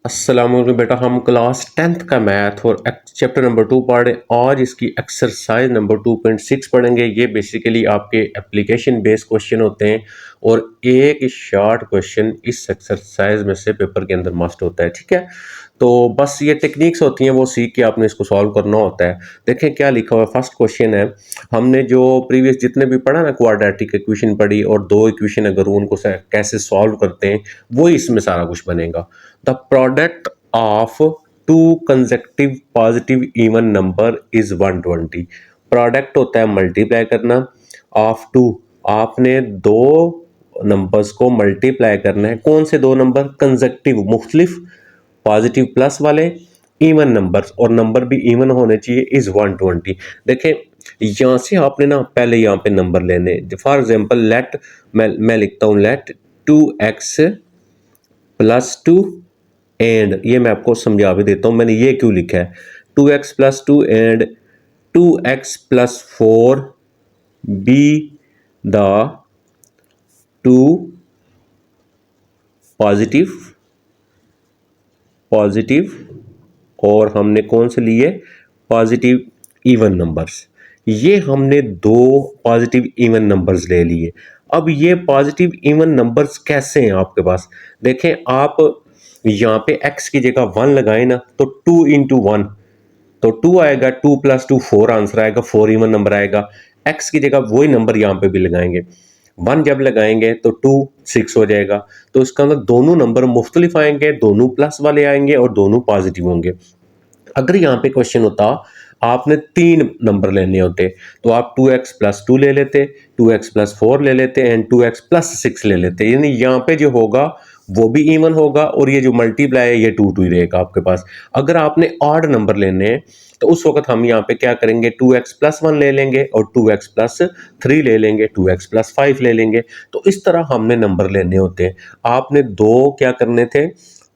अस्सलाम वालेकुम बेटा, हम क्लास 10th का मैथ और चैप्टर नंबर 2 पढ़ रहे हैं। आज इसकी एक्सरसाइज नंबर 2.6 पढ़ेंगे। ये बेसिकली आपके एप्लीकेशन बेस्ड क्वेश्चन होते हैं और एक शॉर्ट क्वेश्चन इस एक्सरसाइज में से पेपर के अंदर मस्ट होता है। ठीक है, तो बस ये टेक्निक्स होती हैं, वो सीख के आपने इसको सॉल्व करना होता है। देखें क्या लिखा हुआ है। फर्स्ट क्वेश्चन है, हमने जो प्रीवियस जितने भी पढ़ा ना, क्वाड्रेटिक इक्वेशन पढ़ी और दो इक्वेशन अगर उनको कैसे सॉल्व करते हैं, वो इसमें सारा कुछ बनेगा। The product of two consecutive positive even number is 120। Product होता है मल्टीप्लाई करना, ऑफ टू आपने दो नंबर्स को मल्टीप्लाई करना है। कौन से दो नंबर? कंसेक्टिव, मुख्तलिफ, पॉजिटिव प्लस वाले, इवन नंबर्स, और नंबर भी इवन होने चाहिए, इज 120। देखें यहाँ से आपने ना पहले यहाँ पे नंबर लेने। फॉर एग्जाम्पल लेट, मैं लिखता हूँ लेट 2x प्लस 2 एंड, ये मैं आपको समझा भी देता हूं मैंने ये क्यों लिखा है। 2x plus 2 and 2x plus 4 B the two positive और हमने कौन से लिए? Positive even numbers. ये हमने दो पॉजिटिव इवन नंबर्स ले लिए। अब ये पॉजिटिव इवन नंबर्स कैसे हैं आपके पास? देखें, आप यहाँ पे x की जगह 1 लगाए ना, तो 2 इंटू 1 तो 2 आएगा, 2 प्लस 2 4 आंसर आएगा, 4 इवन नंबर आएगा। x की जगह वही नंबर यहाँ पे भी लगाएंगे, 1 जब लगाएंगे तो 2 6 हो जाएगा। तो इसका मतलब दोनों नंबर मुख्तलिफ आएंगे, दोनों प्लस वाले आएंगे और दोनों पॉजिटिव होंगे। अगर यहाँ पे क्वेश्चन होता आपने 3 नंबर लेने होते, तो आप 2x प्लस 2 ले लेते, 2x प्लस 4 ले लेते एंड 2x प्लस 6 ले लेते। यानी यहाँ पे जो होगा वो भी इवन होगा और ये जो मल्टीप्लाई है ये 2 2 ही रहेगा आपके पास। अगर आपने ऑड नंबर लेने हैं तो उस वक्त हम यहाँ पे क्या करेंगे, 2x प्लस 1 ले लेंगे और 2x प्लस 3 ले लेंगे, 2x प्लस 5 ले लेंगे। तो इस तरह हमने नंबर लेने होते हैं। आपने दो क्या करने थे,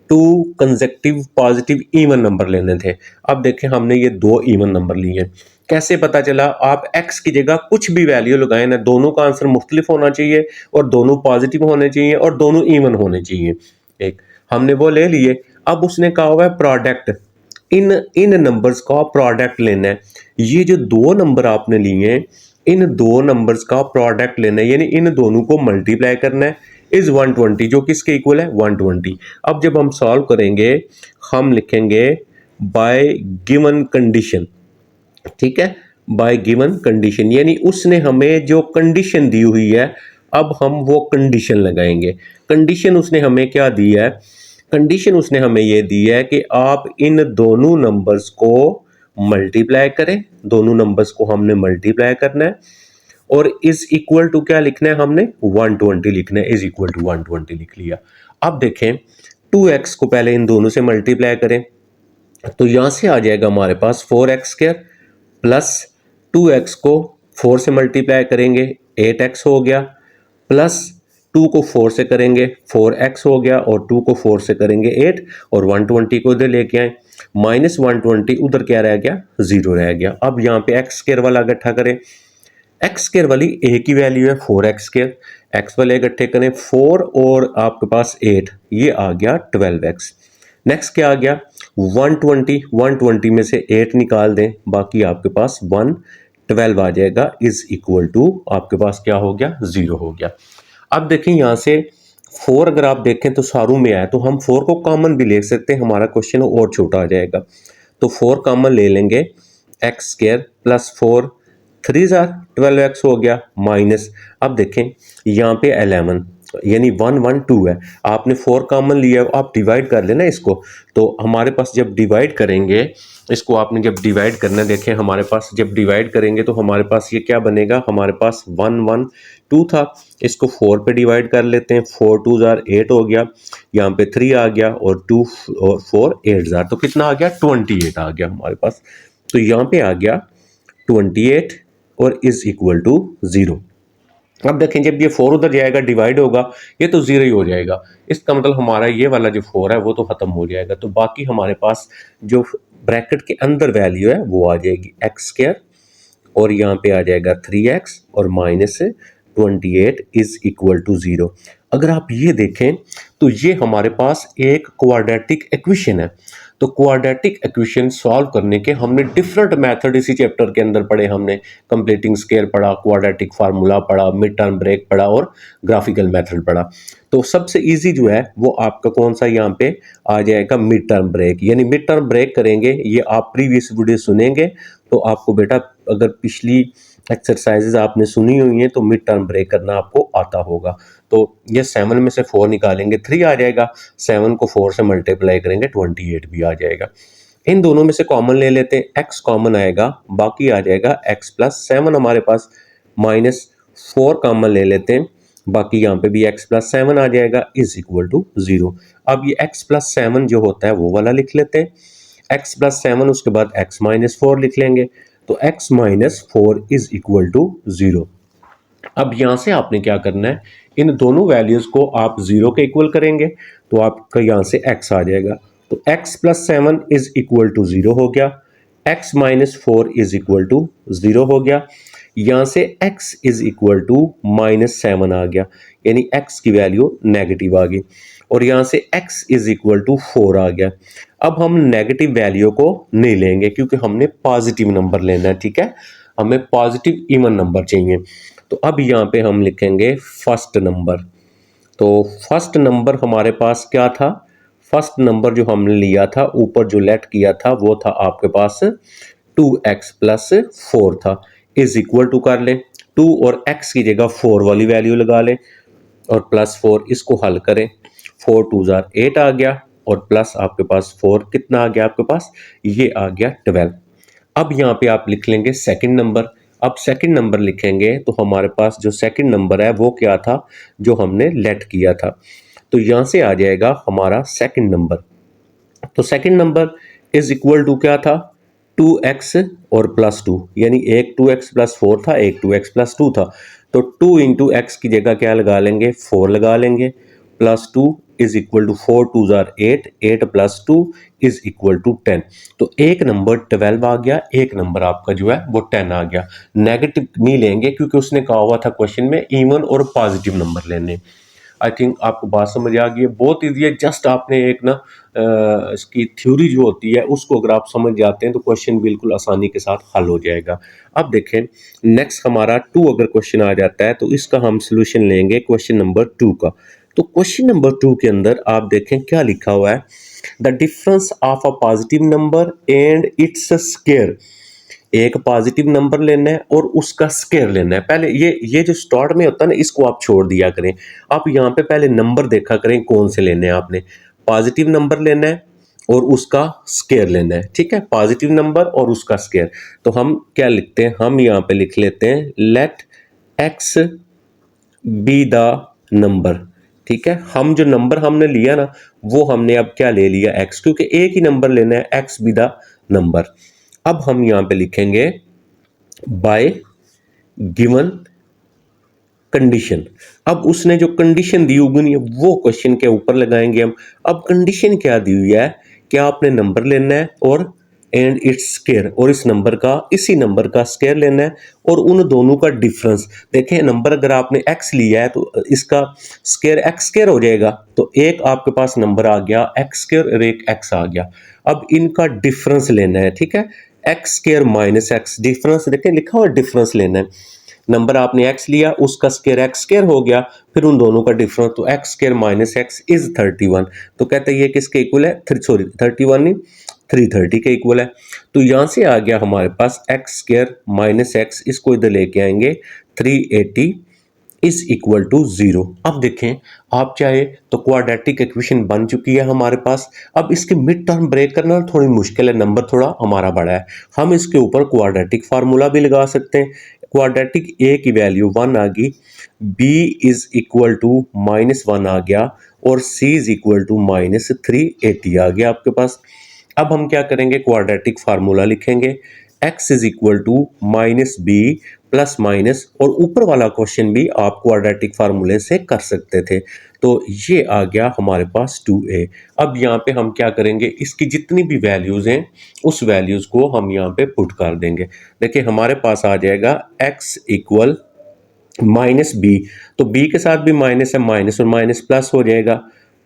two consecutive positive even number लेने थे। अब देखें हमने ये दो इवन नंबर लिए। कैसे पता चला? आप x की जगह कुछ भी वैल्यू लगाए ना, दोनों का आंसर मुख्तलिफ होना चाहिए और दोनों पॉजिटिव होने चाहिए और दोनों इवन होने चाहिए। एक हमने वो ले लिए। अब उसने कहा हुआ है प्रोडक्ट, इन इन नंबर्स का प्रोडक्ट लेना है। ये जो दो नंबर आपने लिए हैं, इन दो नंबर्स का प्रोडक्ट लेना है, यानी इन दोनों को मल्टीप्लाई करना है, इज 120, जो किसके इक्वल है? 120। अब जब हम सॉल्व करेंगे हम लिखेंगे बाय गिवन कंडीशन। ठीक है, बाय गिवन कंडीशन, यानी उसने हमें जो कंडीशन दी हुई है, अब हम वो कंडीशन लगाएंगे। कंडीशन उसने हमें क्या दी है? कंडीशन उसने हमें ये दी है कि आप इन दोनों नंबर्स को मल्टीप्लाई करें, दोनों नंबर्स को हमने मल्टीप्लाई करना है और इज इक्वल टू क्या लिखना है? हमने 120 लिखना है। इज इक्वल टू 120 लिख लिया। अब देखें 2x को पहले इन दोनों से मल्टीप्लाई करें, तो यहां से आ जाएगा हमारे पास 4x स्क्वायर प्लस 2x को 4 से मल्टीप्लाई करेंगे 8x हो गया, प्लस 2 को 4 से करेंगे 4x हो गया और 2 को 4 से करेंगे 8 और 120 को इधर लेके आए, माइनस 120 उधर क्या रह गया? 0 रह गया। अब यहाँ पे x स्क्वायर वाला इकट्ठा करें। एक्स स्क्र वाली ए की वैल्यू है 4x², एक्स वाले इकट्ठे करें 4 और आपके पास 8, ये आ गया 12x। नेक्स्ट क्या आ गया? 120 में से 8 निकाल दें, बाकी आपके पास 112 आ जाएगा, इज इक्वल टू आपके पास क्या हो गया? 0 हो गया। अब देखें यहाँ से 4 अगर आप देखें तो सारों में आया, तो हम 4 को कॉमन भी ले सकते हैं, हमारा क्वेश्चन और छोटा आ जाएगा। तो 4 कॉमन ले लेंगे, x² प्लस 4 3 12x हो गया, माइनस, अब देखें यहाँ पे 11 यानी 112 है, आपने 4 कॉमन लिया, आप डिवाइड कर लेना इसको। तो हमारे पास जब डिवाइड करेंगे इसको, आपने जब डिवाइड करना, देखें हमारे पास जब डिवाइड करेंगे तो हमारे पास ये क्या बनेगा? हमारे पास 112 था, इसको 4 पे डिवाइड कर लेते हैं, 4 2 8 हो गया, यहाँ पे 3 आ गया और 2 और 4 8 तो कितना आ गया? 28 आ गया हमारे पास। तो यहाँ पे आ गया 28 और इज इक्वल टू 0। अब देखें जब ये 4 उधर जाएगा डिवाइड होगा, ये तो 0 ही हो जाएगा। इसका मतलब हमारा ये वाला जो 4 है वो तो खत्म हो जाएगा। तो बाकी हमारे पास जो ब्रैकेट के अंदर वैल्यू है वो आ जाएगी x² और यहाँ पे आ जाएगा 3x और माइनस 28 इज इक्वल टू 0। अगर आप ये देखें तो ये हमारे पास एक क्वाड्रेटिक इक्वेशन है। तो क्वाड्रेटिक इक्वेशन सॉल्व करने के हमने डिफरेंट मेथड इसी चैप्टर के अंदर पढ़े। हमने कंप्लीटिंग स्केयर पढ़ा, क्वाड्रेटिक फार्मूला पढ़ा, मिड टर्म ब्रेक पढ़ा और ग्राफिकल मेथड पढ़ा। तो सबसे इजी जो है वो आपका कौन सा यहाँ पे आ जाएगा, मिड टर्म ब्रेक। यानी मिड टर्म ब्रेक करेंगे, ये आप प्रीवियस वीडियो सुनेंगे तो आपको बेटा अगर पिछली एक्सरसाइजेज आपने सुनी हुई हैं तो मिड टर्म ब्रेक करना आपको आता होगा। तो ये 7 में से 4 निकालेंगे 3 आ जाएगा, 7 को 4 से मल्टीप्लाई करेंगे 28 भी आ जाएगा। इन दोनों में से कॉमन ले लेते हैं, x कॉमन आएगा, बाकी आ जाएगा x प्लस 7 हमारे पास, माइनस 4 कॉमन ले लेते हैं, बाकी यहाँ पे भी x प्लस 7 आ जाएगा इज इक्वल टू 0। अब ये x प्लस 7 जो होता है वो वाला लिख लेते हैं, x प्लस 7 उसके बाद x माइनस 4 लिख लेंगे, तो x minus 4 is equal to 0। अब यहां से आपने क्या करना है, इन दोनों वैल्यूज को आप 0 के इक्वल करेंगे तो आपका यहां से x आ जाएगा। तो x plus 7 is equal to 0 हो गया, x minus 4 is equal to 0 हो गया, यहां से x is equal to minus 7 आ गया, यानी x की वैल्यू नेगेटिव आ गई, और यहां से x इज इक्वल टू 4 आ गया। अब हम नेगेटिव वैल्यू को नहीं लेंगे क्योंकि हमने पॉजिटिव नंबर लेना है, ठीक है, हमें पॉजिटिव इवन नंबर चाहिए। तो अब यहाँ पे हम लिखेंगे फर्स्ट नंबर। तो फर्स्ट नंबर हमारे पास क्या था, फर्स्ट नंबर जो हमने लिया था ऊपर जो लेट किया था वो था आपके पास 2x प्लस 4 था, इज इक्वल टू कर लें, 2 और x की जगह 4 वाली वैल्यू लगा लें और प्लस 4 इसको हल करें, 4 2 जार 8 आ गया और प्लस आपके पास 4 कितना आ गया आपके पास, ये आ गया 12। अब यहाँ पे आप लिख लेंगे सेकंड नंबर। अब सेकंड नंबर लिखेंगे तो हमारे पास जो सेकंड नंबर है वो क्या था, जो हमने लेट किया था, तो यहाँ से आ जाएगा हमारा सेकंड नंबर। तो second number is equal to क्या था, 2x और प्लस 2, यानी एक 2x प्लस 4 था, एक 2x प्लस 2 था, तो 2 इंटू एक्स की जगह क्या लगा लेंगे, 4 लगा लेंगे, प्लस 2 इज इक्वल टू 4 2 जार 8, 8 प्लस 2 इज इक्वल टू 10। तो एक नंबर 12 आ गया, एक नंबर आपका जो है वो 10 आ गया। नेगेटिव नहीं लेंगे क्योंकि उसने कहा हुआ था क्वेश्चन में इवन और पॉजिटिव नंबर लेने। आई थिंक आपको बात समझ आ गई है, बहुत ईजी है, जस्ट आपने एक ना इसकी थ्योरी जो होती है उसको अगर आप समझ जाते हैं तो क्वेश्चन बिल्कुल आसानी के साथ हल हो जाएगा। अब देखें नेक्स्ट हमारा 2 अगर क्वेश्चन आ जाता है तो इसका हम सोल्यूशन लेंगे क्वेश्चन नंबर 2 का। तो क्वेश्चन नंबर 2 के अंदर आप देखें क्या लिखा हुआ है, the difference of a positive number and its square. एक पॉजिटिव नंबर लेना है और उसका स्क्वायर लेना है। पहले ये जो स्टार्ट में होता है ना इसको आप छोड़ दिया करें, आप यहाँ पे पहले नंबर देखा करें कौन से लेने हैं, आपने पॉजिटिव नंबर लेना है और उसका स्क्वायर लेना है, ठीक है, पॉजिटिव नंबर और उसका स्क्वायर। तो हम क्या लिखते हैं, हम यहाँ पे लिख लेते हैं let x be the number, ठीक है, हम जो नंबर हमने लिया ना वो हमने अब क्या ले लिया x, क्योंकि एक ही नंबर लेना है, x बी द नंबर। अब हम यहां पे लिखेंगे बाय गिवन कंडीशन। अब उसने जो कंडीशन दी होगी वो क्वेश्चन के ऊपर लगाएंगे हम। अब कंडीशन क्या दी हुई है कि आपने नंबर लेना है और एंड इट्स स्क्वायर, और इस नंबर का इसी नंबर का स्क्वायर लेना है और उन दोनों का डिफरेंस। देखें नंबर अगर आपने x लिया है तो इसका स्क्वायर x स्क्वायर हो जाएगा, तो एक आपके पास नंबर आ गया x स्क्वायर और एक x आ गया। अब इनका डिफरेंस लेना है, ठीक है, x square minus x, difference देखें लिखा हुआ डिफरेंस लेना है। नंबर आपने x लिया उसका स्क्वायर x स्क्वायर हो गया, फिर उन दोनों का डिफरेंस, तो x square minus x is 31। तो कहते हैं ये किसके इक्वल है, सॉरी 31 नहीं 330 के इक्वल है। तो यहां से आ गया हमारे पास एक्स स्क्वायर माइनस एक्स, इसको इधर लेके आएंगे 380 इज इक्वल टू 0। अब देखें आप चाहे तो क्वाड्रेटिक इक्वेशन बन चुकी है हमारे पास। अब इसके मिड टर्म ब्रेक करना थोड़ी मुश्किल है, नंबर थोड़ा हमारा बड़ा है, हम इसके ऊपर क्वाड्रेटिक फार्मूला भी लगा सकते हैं। क्वाड्रेटिक ए की वैल्यू 1 आ गई, बी इज इक्वल टू -1 आ गया और सी इज इक्वल टू -380 आ गया आपके पास। अब हम क्या करेंगे, क्वाड्रेटिक फार्मूला लिखेंगे, x is equal to minus b plus minus, और ऊपर वाला क्वेश्चन भी आप क्वाड्रेटिक फार्मूले से कर सकते थे। तो ये आ गया हमारे पास 2a। अब यहाँ पे हम क्या करेंगे, इसकी जितनी भी वैल्यूज हैं उस वैल्यूज को हम यहाँ पे पुट कर देंगे। देखिए हमारे पास आ जाएगा x इक्वल माइनस बी, तो बी के साथ भी माइनस है, माइनस और माइनस प्लस हो जाएगा,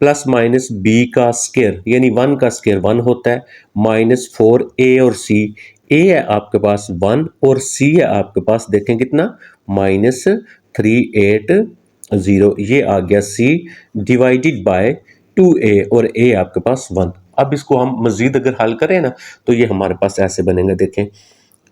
प्लस माइनस बी का स्केयर यानी वन का स्केयर वन होता है, माइनस फोर ए और सी, ए है आपके पास वन और सी है आपके पास देखें कितना माइनस 380, ये आ गया सी डिवाइडेड बाय 2a और a आपके पास वन। अब इसको हम मजीद अगर हल करें ना तो ये हमारे पास ऐसे बनेगा, देखें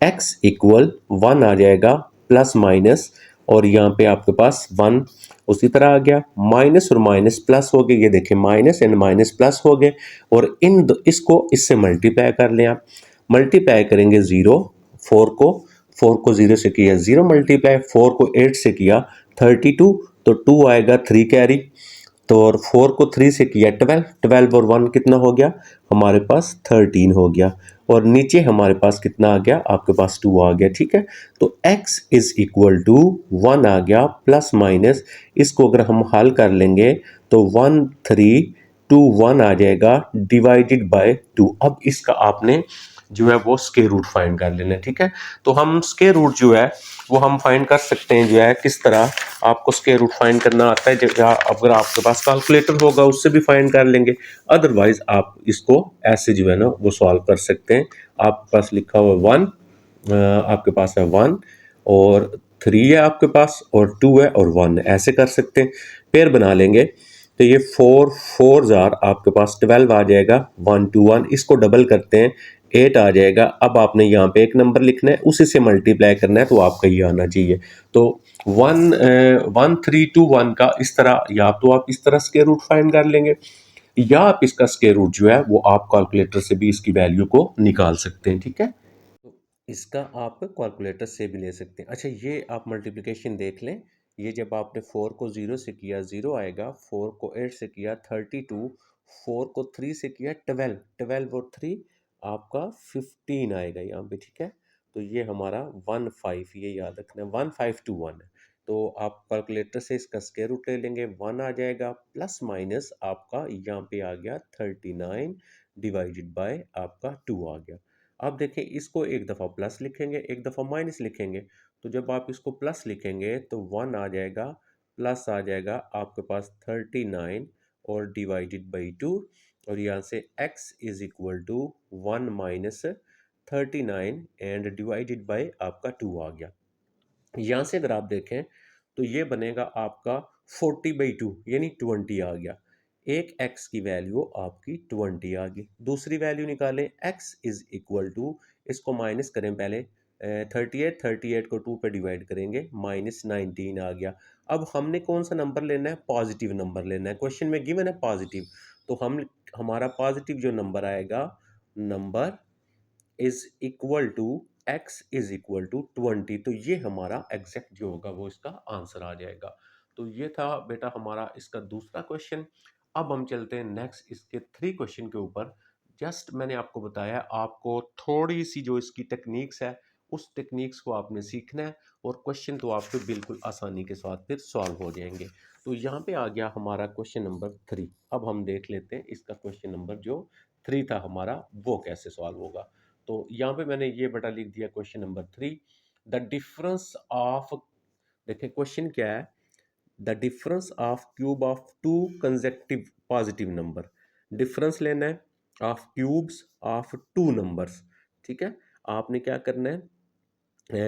x इक्वल वन आ जाएगा प्लस माइनस, और यहाँ पे आपके पास वन उसी तरह आ गया, माइनस और माइनस प्लस हो गए, ये देखें माइनस एंड माइनस प्लस हो गए, और इसको इससे मल्टीप्लाई कर लें आप, मल्टीप्लाई करेंगे ज़ीरो, फोर को फोर को ज़ीरो से किया ज़ीरो मल्टीप्लाई, फोर को एट से किया 32, तो टू आएगा थ्री कैरी, तो और फोर को थ्री से किया ट्वेल्व, ट्वेल्व और वन कितना हो गया हमारे पास 13 हो गया, और नीचे हमारे पास कितना आ गया आपके पास टू आ गया, ठीक है। तो x is equal to one आ गया प्लस माइनस, इसको अगर हम हल कर लेंगे तो 1321 आ जाएगा डिवाइडेड बाय टू। अब इसका आपने जो है वो स्क्वायर रूट फाइंड कर लेना है, ठीक है। तो हम स्क्वायर रूट जो है वो हम फाइंड कर सकते हैं, जो है किस तरह आपको स्क्वायर रूट फाइंड करना आता है, अगर आपके पास कैलकुलेटर होगा उससे भी फाइंड कर लेंगे, अदरवाइज आप इसको ऐसे जो है ना वो सॉल्व कर सकते हैं। आपके पास लिखा हुआ वन, आपके पास है वन और थ्री है आपके पास और टू है और वन है, ऐसे कर सकते हैं, पेयर बना लेंगे तो ये फोर फोर जार आपके पास 12 आ जाएगा, वन टू वन, इसको डबल करते हैं 8 आ जाएगा। अब आपने यहाँ पे एक नंबर लिखना है उसी से मल्टीप्लाई करना है, तो आपका ये आना चाहिए। तो 1321 का इस तरह, या तो आप इस तरह स्क्वायर रूट फाइंड कर लेंगे, या आप इसका स्क्वायर रूट जो है वो आप कैलकुलेटर से भी इसकी वैल्यू को निकाल सकते हैं, ठीक है। तो इसका आप कैलकुलेटर से भी ले सकते हैं। अच्छा, ये आप मल्टीप्लिकेशन देख लें, ये जब आपने फोर को जीरो से किया जीरो आएगा, फोर को एट से किया 32, फोर को थ्री से किया ट्वेल्व, ट्वेल्व और थ्री आपका 15 आएगा यहाँ पे, ठीक है। तो ये हमारा 15, ये याद रखना है 1521 है। तो आप कैलकुलेटर से इसका स्क्वायर रूट ले लेंगे, वन आ जाएगा प्लस माइनस आपका यहाँ पे आ गया 39 डिवाइडेड बाय आपका टू आ गया। अब देखें इसको एक दफ़ा प्लस लिखेंगे एक दफ़ा माइनस लिखेंगे, तो जब आप इसको प्लस लिखेंगे तो वन आ जाएगा, प्लस आ जाएगा आपके पास 39 और डिवाइडेड बाई टू, और यहाँ से x is equal to one minus 39 and divided by आपका टू आ गया। यहाँ से अगर आप देखें तो ये बनेगा आपका 40/2 यानी 20 आ गया, एक x की वैल्यू आपकी 20 आ गई। दूसरी वैल्यू निकालें, x इज इक्वल टू, इसको माइनस करें पहले, 38, 38 को 2 पे डिवाइड करेंगे, माइनस 19 आ गया। अब हमने कौन सा नंबर लेना है, पॉजिटिव नंबर लेना है, क्वेश्चन में गिवन है पॉजिटिव, तो हम हमारा पॉजिटिव जो नंबर आएगा, number is equal to x is equal to 20, तो ये हमारा एग्जैक्ट जो होगा वो इसका आंसर आ जाएगा। तो ये था बेटा हमारा इसका दूसरा क्वेश्चन। अब हम चलते हैं नेक्स्ट इसके थ्री क्वेश्चन के ऊपर। जस्ट मैंने आपको बताया, आपको थोड़ी सी जो इसकी टेक्निक्स है उस टेक्निक्स को आपने सीखना है, और क्वेश्चन तो आपके बिल्कुल आसानी के साथ फिर सॉल्व हो जाएंगे। तो यहाँ पे आ गया हमारा क्वेश्चन नंबर थ्री। अब हम देख लेते हैं इसका क्वेश्चन नंबर जो थ्री था हमारा वो कैसे सॉल्व होगा। तो यहाँ पे मैंने ये बेटा लिख दिया question number three, the difference of, देखिए क्वेश्चन क्या है, the difference of cube of two consecutive positive number, difference लेना है of cubes of two numbers, ठीक है। आपने क्या करना है,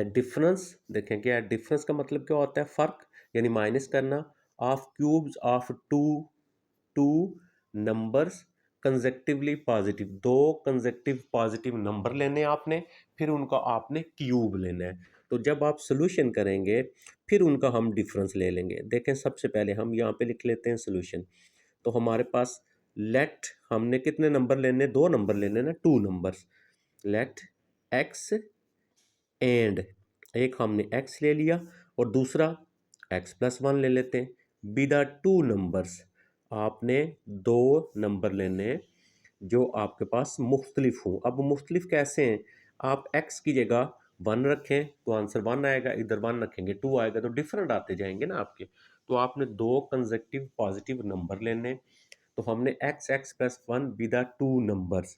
डिफरेंस, देखें क्या डिफरेंस का मतलब क्या होता है, फर्क यानी माइनस करना, of cubes of two two numbers consecutively positive, दो कंजेक्टिव पॉजिटिव नंबर लेने आपने, फिर उनका आपने क्यूब लेना है। तो जब आप सोल्यूशन करेंगे फिर उनका हम डिफरेंस ले लेंगे। देखें सबसे पहले हम यहाँ पे लिख लेते हैं सोल्यूशन। तो हमारे पास लेट, हमने कितने नंबर लेने, दो नंबर लेने ना, two numbers, let x and, एक हमने x ले लिया और दूसरा x प्लस वन ले लेते हैं। बी द टू नंबर्स, आपने दो नंबर लेने हैं जो आपके पास मुख्तलिफ हों। अब मुख्तलिफ कैसे हैं, आप x की जगह वन रखें तो आंसर वन आएगा, इधर वन रखेंगे टू आएगा, तो डिफरेंट आते जाएंगे ना आपके। तो आपने दो कंजेक्टिव पॉजिटिव नंबर लेने, तो हमने x x plus one B the two numbers.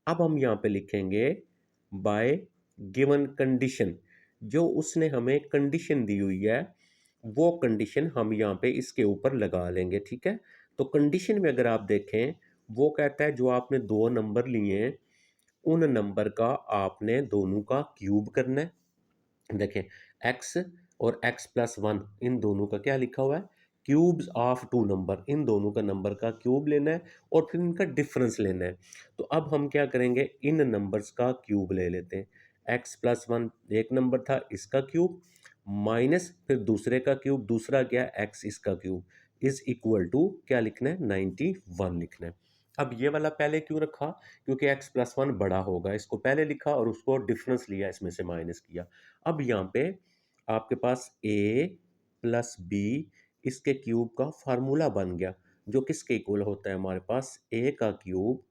अब हम यहाँ पे लिखेंगे बाय गिवन कंडीशन, जो उसने हमें कंडीशन दी हुई है वो कंडीशन हम यहाँ पे इसके ऊपर लगा लेंगे, ठीक है। तो कंडीशन में अगर आप देखें, वो कहता है जो आपने दो नंबर लिए हैं उन नंबर का आपने दोनों का क्यूब करना है। देखें, x और x प्लस वन इन दोनों का क्या लिखा हुआ है, क्यूब्स ऑफ टू नंबर, इन दोनों का नंबर का क्यूब लेना है और फिर इनका डिफरेंस लेना है। तो अब हम क्या करेंगे, इन नंबर्स का क्यूब ले लेते हैं। x प्लस वन एक नंबर था, इसका क्यूब माइनस फिर दूसरे का क्यूब, दूसरा क्या x इसका क्यूब इज इक्वल टू क्या लिखना है, 91 लिखना है। अब ये वाला पहले क्यों रखा, क्योंकि x प्लस वन बड़ा होगा, इसको पहले लिखा और उसको डिफरेंस लिया, इसमें से माइनस किया। अब यहाँ पे आपके पास a प्लस बी इसके क्यूब का फार्मूला बन गया, जो किसके इक्वल होता है, हमारे पास a का क्यूब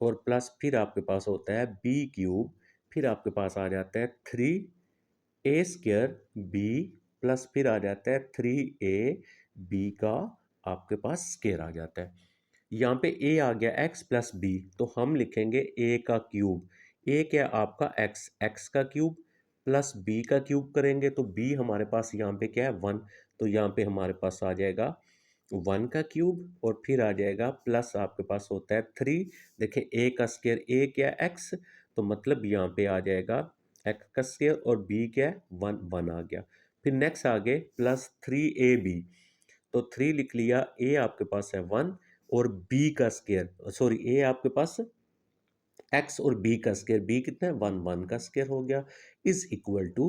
और प्लस फिर आपके पास होता है b क्यूब, फिर आपके पास आ जाता है 3a² b प्लस फिर आ जाता है 3ab का आपके पास स्केयर आ जाता है। यहाँ पे a आ गया x प्लस बी, तो हम लिखेंगे a का क्यूब, a क्या आपका x का क्यूब प्लस b का क्यूब करेंगे तो b हमारे पास यहाँ पे क्या है 1, तो यहाँ पे हमारे पास आ जाएगा 1 का क्यूब और फिर आ जाएगा प्लस आपके पास होता है 3। देखें a का स्केयर, a क्या है x, तो मतलब यहाँ पे आ जाएगा x का स्केयर और b क्या है 1 आ गया। फिर नेक्स्ट आगे प्लस 3ab, तो 3 लिख लिया, a आपके पास है 1 और b का स्केयर, सॉरी a आपके पास x और b का स्केयर, b कितना है 1 का स्केयर हो गया इज इक्वल टू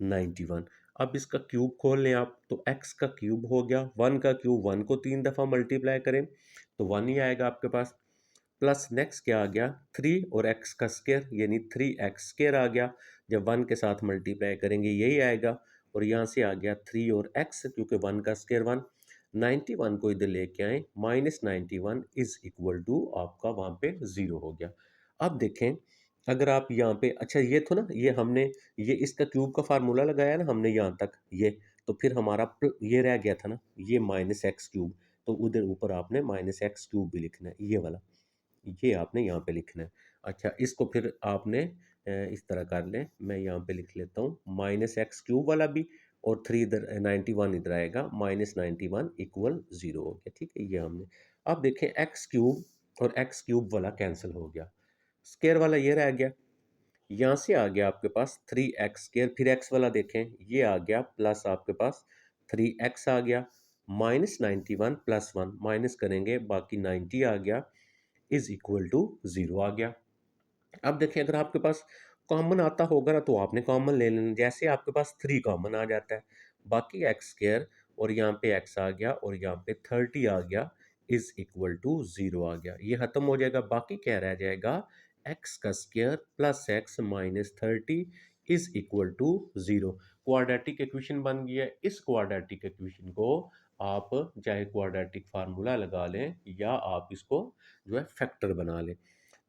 91। अब इसका क्यूब खोल लें आप, तो x का क्यूब हो गया, 1 का क्यूब 1 को 3 दफ़ा मल्टीप्लाई करें तो 1 ही आएगा आपके पास। प्लस नेक्स्ट क्या आ गया 3 और x का स्केयर यानी 3x स्केयर आ गया, जब 1 के साथ मल्टीप्लाई करेंगे यही आएगा। और यहाँ से आ गया 3 और x, क्योंकि 1 का स्केयर 1, 91 को इधर लेके आए, -91 इज इक्वल टू आपका वहाँ पे 0 हो गया। अब देखें, अगर आप यहाँ पे, अच्छा ये तो ना, ये हमने ये इसका क्यूब का फार्मूला लगाया ना हमने यहाँ तक ये, तो फिर हमारा ये रह गया था ना, ये -x³ तो उधर ऊपर आपने -x³ भी लिखना है, ये वाला ये आपने यहाँ पे लिखना है। अच्छा, इसको फिर आपने इस तरह कर लें, मैं यहाँ पे लिख लेता हूँ -x³ वाला भी और 3 इधर 91 इधर आएगा, -91 इक्वल 0 हो गया, ठीक है। ये हमने, अब देखें x³ और x³ वाला कैंसिल हो गया, स्केयर वाला ये रह गया, यहाँ से आ गया आपके पास 3x², फिर x वाला देखें ये आ गया प्लस आपके पास 3x आ गया, -91 प्लस 1 माइनस करेंगे बाकी 90 आ गया इज इक्वल टू 0 आ गया। अब देखिए, अगर आपके पास कॉमन आता होगा ना तो आपने कॉमन ले लेना, जैसे आपके पास 3 कॉमन आ जाता है, बाकी x² और यहाँ पे x आ गया और यहाँ पे 30 आ गया इज इक्वल टू 0 आ गया, ये खत्म हो जाएगा। बाकी क्या रह जाएगा, x का square plus x minus 30 is equal to 0। Quadratic equation बन गई है। इस क्वाड्रेटिक इक्वेशन को आप चाहे क्वाड्रेटिक फार्मूला लगा लें या आप इसको जो है फैक्टर बना लें।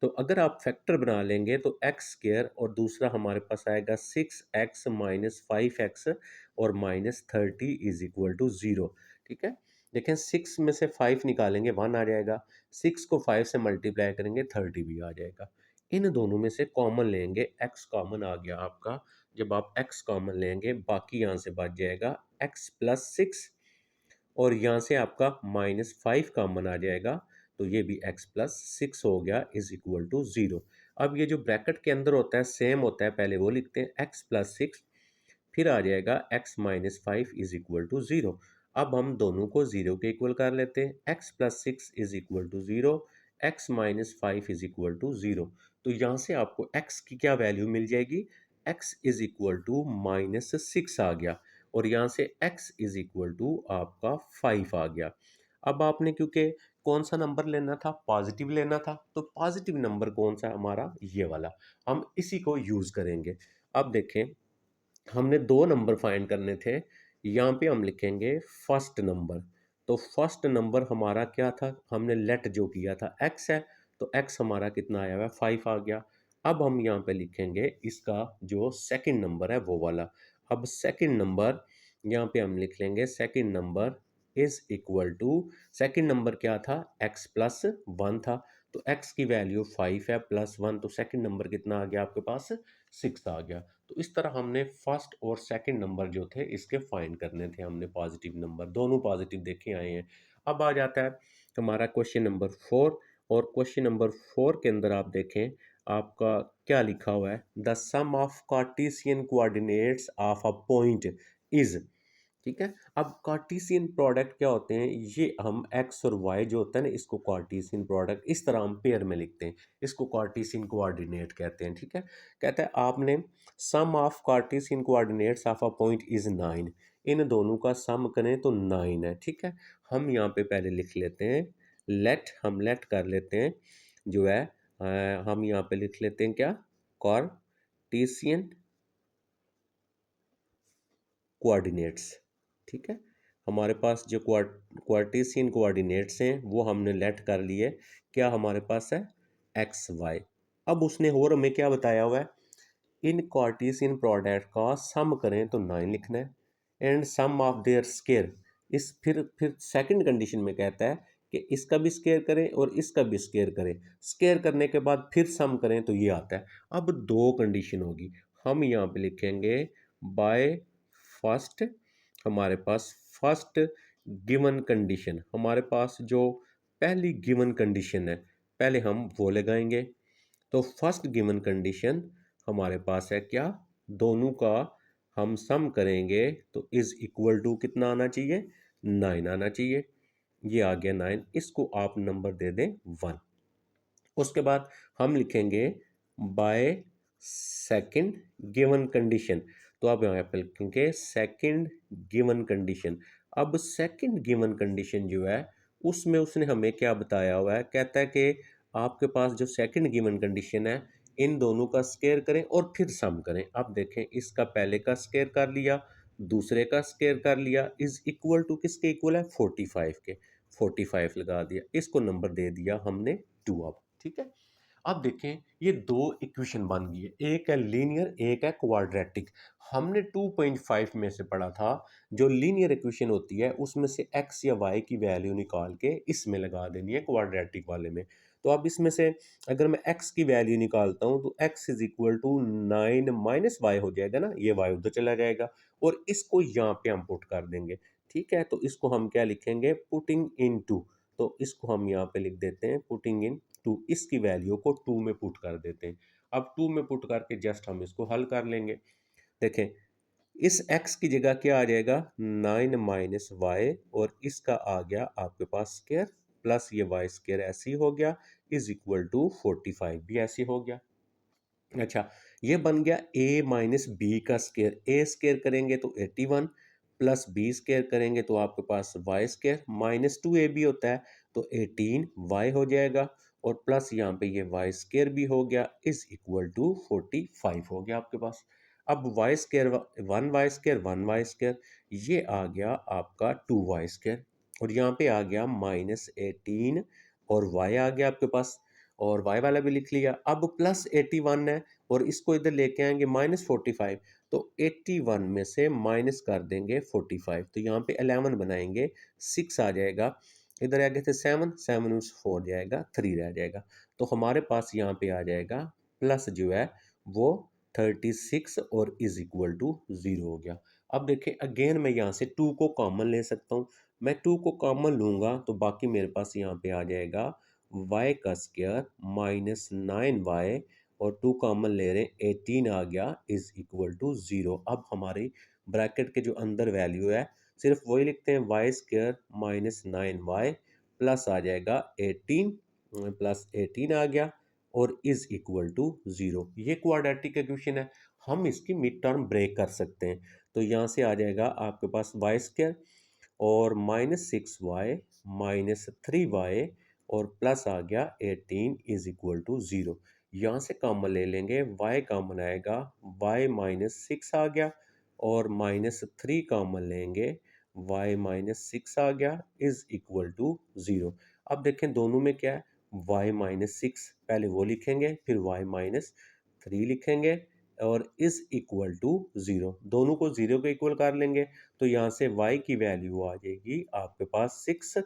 तो अगर आप फैक्टर बना लेंगे तो x² और दूसरा हमारे पास आएगा 6x माइनस 5x और -30 इज इक्वल टू 0, ठीक है। देखें, 6 में से 5 निकालेंगे 1 आ जाएगा, 6 को 5 से मल्टीप्लाई करेंगे 30 भी आ जाएगा। इन दोनों में से कॉमन लेंगे, x कॉमन आ गया आपका, जब आप x कॉमन लेंगे बाकी यहाँ से बच जाएगा x प्लस 6 और यहाँ से आपका -5 कॉमन आ जाएगा, तो ये भी x प्लस 6 हो गया इज इक्वल टू 0। अब ये जो ब्रैकेट के अंदर होता है सेम होता है, पहले वो लिखते हैं x प्लस 6, फिर आ जाएगा x minus 5 is equal to 0। अब हम दोनों को 0 के इक्वल कर लेते हैं, x plus 6 is equal to 0, x minus 5 is equal to 0। तो यहाँ से आपको x की क्या वैल्यू मिल जाएगी, x इज इक्वल टू -6 आ गया और यहाँ से x इज इक्वल टू आपका 5 आ गया। अब आपने क्योंकि कौन सा नंबर लेना था, पॉजिटिव लेना था, तो पॉजिटिव नंबर कौन सा है हमारा, ये वाला, हम इसी को यूज़ करेंगे। अब देखें, हमने दो नंबर फाइंड करने थे, यहाँ पे हम लिखेंगे फर्स्ट नंबर। तो फर्स्ट नंबर हमारा क्या था, हमने लेट जो किया था x है, तो x हमारा कितना आया हुआ है 5 आ गया। अब हम यहाँ पे लिखेंगे इसका जो सेकंड नंबर है वो वाला। अब सेकंड नंबर यहाँ पे हम लिख लेंगे, second number is equal to, second number क्या था x प्लस 1 था, तो x की वैल्यू 5 है प्लस 1, तो सेकंड नंबर कितना आ गया आपके पास, 6 आ गया। तो इस तरह हमने फर्स्ट और सेकंड नंबर जो थे इसके फाइंड करने थे हमने, पॉजिटिव नंबर दोनों पॉजिटिव देखे आए हैं। अब आ जाता है हमारा क्वेश्चन नंबर 4, और क्वेश्चन नंबर 4 के अंदर आप देखें आपका क्या लिखा हुआ है, the sum of Cartesian coordinates of a point is, ठीक है। अब कार्टेशियन प्रोडक्ट क्या होते हैं, ये हम एक्स और वाई जो होता है ना, इसको कार्टेशियन प्रोडक्ट इस तरह हम पेयर में लिखते हैं, इसको कार्टेशियन कोऑर्डिनेट कहते हैं, ठीक है। कहता है आपने sum of Cartesian coordinates of a point is 9, इन दोनों का सम करें तो 9 है, ठीक है। हम यहाँ पे पहले लिख लेते हैं लेट कर लेते हैं जो है हम यहाँ पे लिख लेते हैं क्या, कार्टेशियन कोऑर्डिनेट्स, ठीक है। हमारे पास जो क्वार्टेशियन कोऑर्डिनेट्स हैं वो हमने लेट कर लिए, क्या हमारे पास है, एक्स वाई। अब उसने और हमें क्या बताया हुआ है, इन कार्टेशियन प्रोडक्ट का सम करें तो 9 लिखना है, and sum of their square, is फिर सेकंड कंडीशन में कहता है कि इसका भी स्केयर करें और इसका भी स्केयर करें, स्केयर करने के बाद फिर सम करें तो ये आता है। अब दो कंडीशन होगी, हम यहाँ पे लिखेंगे बाय फर्स्ट, हमारे पास फर्स्ट गिवन कंडीशन, हमारे पास जो पहली गिवन कंडीशन है पहले हम वो लगाएंगे। तो फर्स्ट गिवन कंडीशन हमारे पास है क्या, दोनों का हम सम करेंगे तो इज इक्वल टू कितना आना चाहिए, 9 आना चाहिए। ये आ गया 9, इसको आप नंबर दे दें 1। उसके बाद हम लिखेंगे बाय सेकंड गिवन कंडीशन, तो आप यहाँ पे लिखेंगे सेकंड गिवन कंडीशन। अब सेकंड गिवन कंडीशन जो है उसमें उसने हमें क्या बताया हुआ है, कहता है कि आपके पास जो सेकंड गिवन कंडीशन है इन दोनों का स्केयर करें और फिर सम करें। अब देखें इसका पहले का स्केयर कर लिया, दूसरे का स्केयर कर लिया, इज इक्वल टू किसके इक्वल है, 45 के, 45 लगा दिया, इसको नंबर दे दिया हमने 2। अब ठीक है, अब देखें ये दो इक्वेशन बन गई है, एक है लीनियर एक है क्वाड्रेटिक। हमने 2.5 में से पढ़ा था जो लीनियर इक्वेशन होती है उसमें से x या y की वैल्यू निकाल के इसमें लगा देनी है क्वाड्रेटिक वाले में। तो अब इसमें से अगर मैं x की वैल्यू निकालता हूं तो x is equal to 9 minus y हो जाएगा ना, ये y उधर चला जाएगा और इसको यहाँ पे हम पुट कर देंगे, ठीक है। तो इसको हम क्या लिखेंगे, पुटिंग इन टू, तो इसको हम यहाँ पे लिख देते हैं पुटिंग इन टू, इसकी वैल्यू को 2 में पुट कर देते हैं। अब 2 में पुट करके जस्ट हम इसको हल कर लेंगे। देखें इस x की जगह क्या आ जाएगा, 9 माइनस वाई, और इसका आ गया आपके पास स्केयर, प्लस ये वाई स्केयर ऐसे ही हो गया, इज इक्वल टू 45 भी ऐसे हो गया। अच्छा, ये बन गया a माइनस बी का स्केयर, a स्केयर करेंगे तो 81 प्लस बी स्केयर करेंगे तो आपके पास वाई स्केयर माइनस 2ab होता है तो 18y हो जाएगा, और प्लस यहाँ पे ये वाई स्केयर भी हो गया, इज इक्वल टू 45 हो गया आपके पास। अब वाई स्केयर 1 वाई स्केयर ये आ गया आपका 2y स्केयर, और यहाँ पे आ गया माइनस 18 और y आ गया आपके पास, और y वाला भी लिख लिया। अब प्लस 81 है और इसको इधर लेके आएंगे माइनस 45, तो 81 में से माइनस कर देंगे 45, तो यहाँ पे 11 बनाएंगे, 6 आ जाएगा, इधर आ गए थे 7, 7 में 4 जाएगा, 3 रह जाएगा। तो हमारे पास यहाँ पे आ जाएगा प्लस जो है वो 36 और इज इक्वल टू 0 हो गया। अब देखें अगेन मैं यहाँ से 2 को कॉमन ले सकता हूँ, मैं 2 को कॉमन लूँगा तो बाकी मेरे पास यहाँ पे आ जाएगा y का स्क्वायर माइनस 9y, और 2 कॉमन ले रहे हैं 18 आ गया, इज इक्वल टू 0। अब हमारी ब्रैकेट के जो अंदर वैल्यू है सिर्फ वही लिखते हैं, y square minus 9y plus आ जाएगा 18, प्लस 18 आ गया और इज इक्वल टू 0। ये क्वाड्रेटिक इक्वेशन है, हम इसकी मिड टर्म ब्रेक कर सकते हैं। तो यहाँ से आ जाएगा आपके पास वाई स्क्वायर और माइनस 6y माइनस 3y और प्लस आ गया 18 इज इक्वल टू 0। यहाँ से कॉमन ले लेंगे, y कॉमन आएगा, y माइनस 6 आ गया, और माइनस 3 कॉमन लेंगे, y माइनस 6 आ गया, इज इक्वल टू 0। अब देखें दोनों में क्या है, y माइनस 6 पहले वो लिखेंगे फिर y माइनस 3 लिखेंगे और इज इक्वल टू 0, दोनों को 0 के इक्वल कर लेंगे, तो यहाँ से y की वैल्यू आ जाएगी आपके पास 6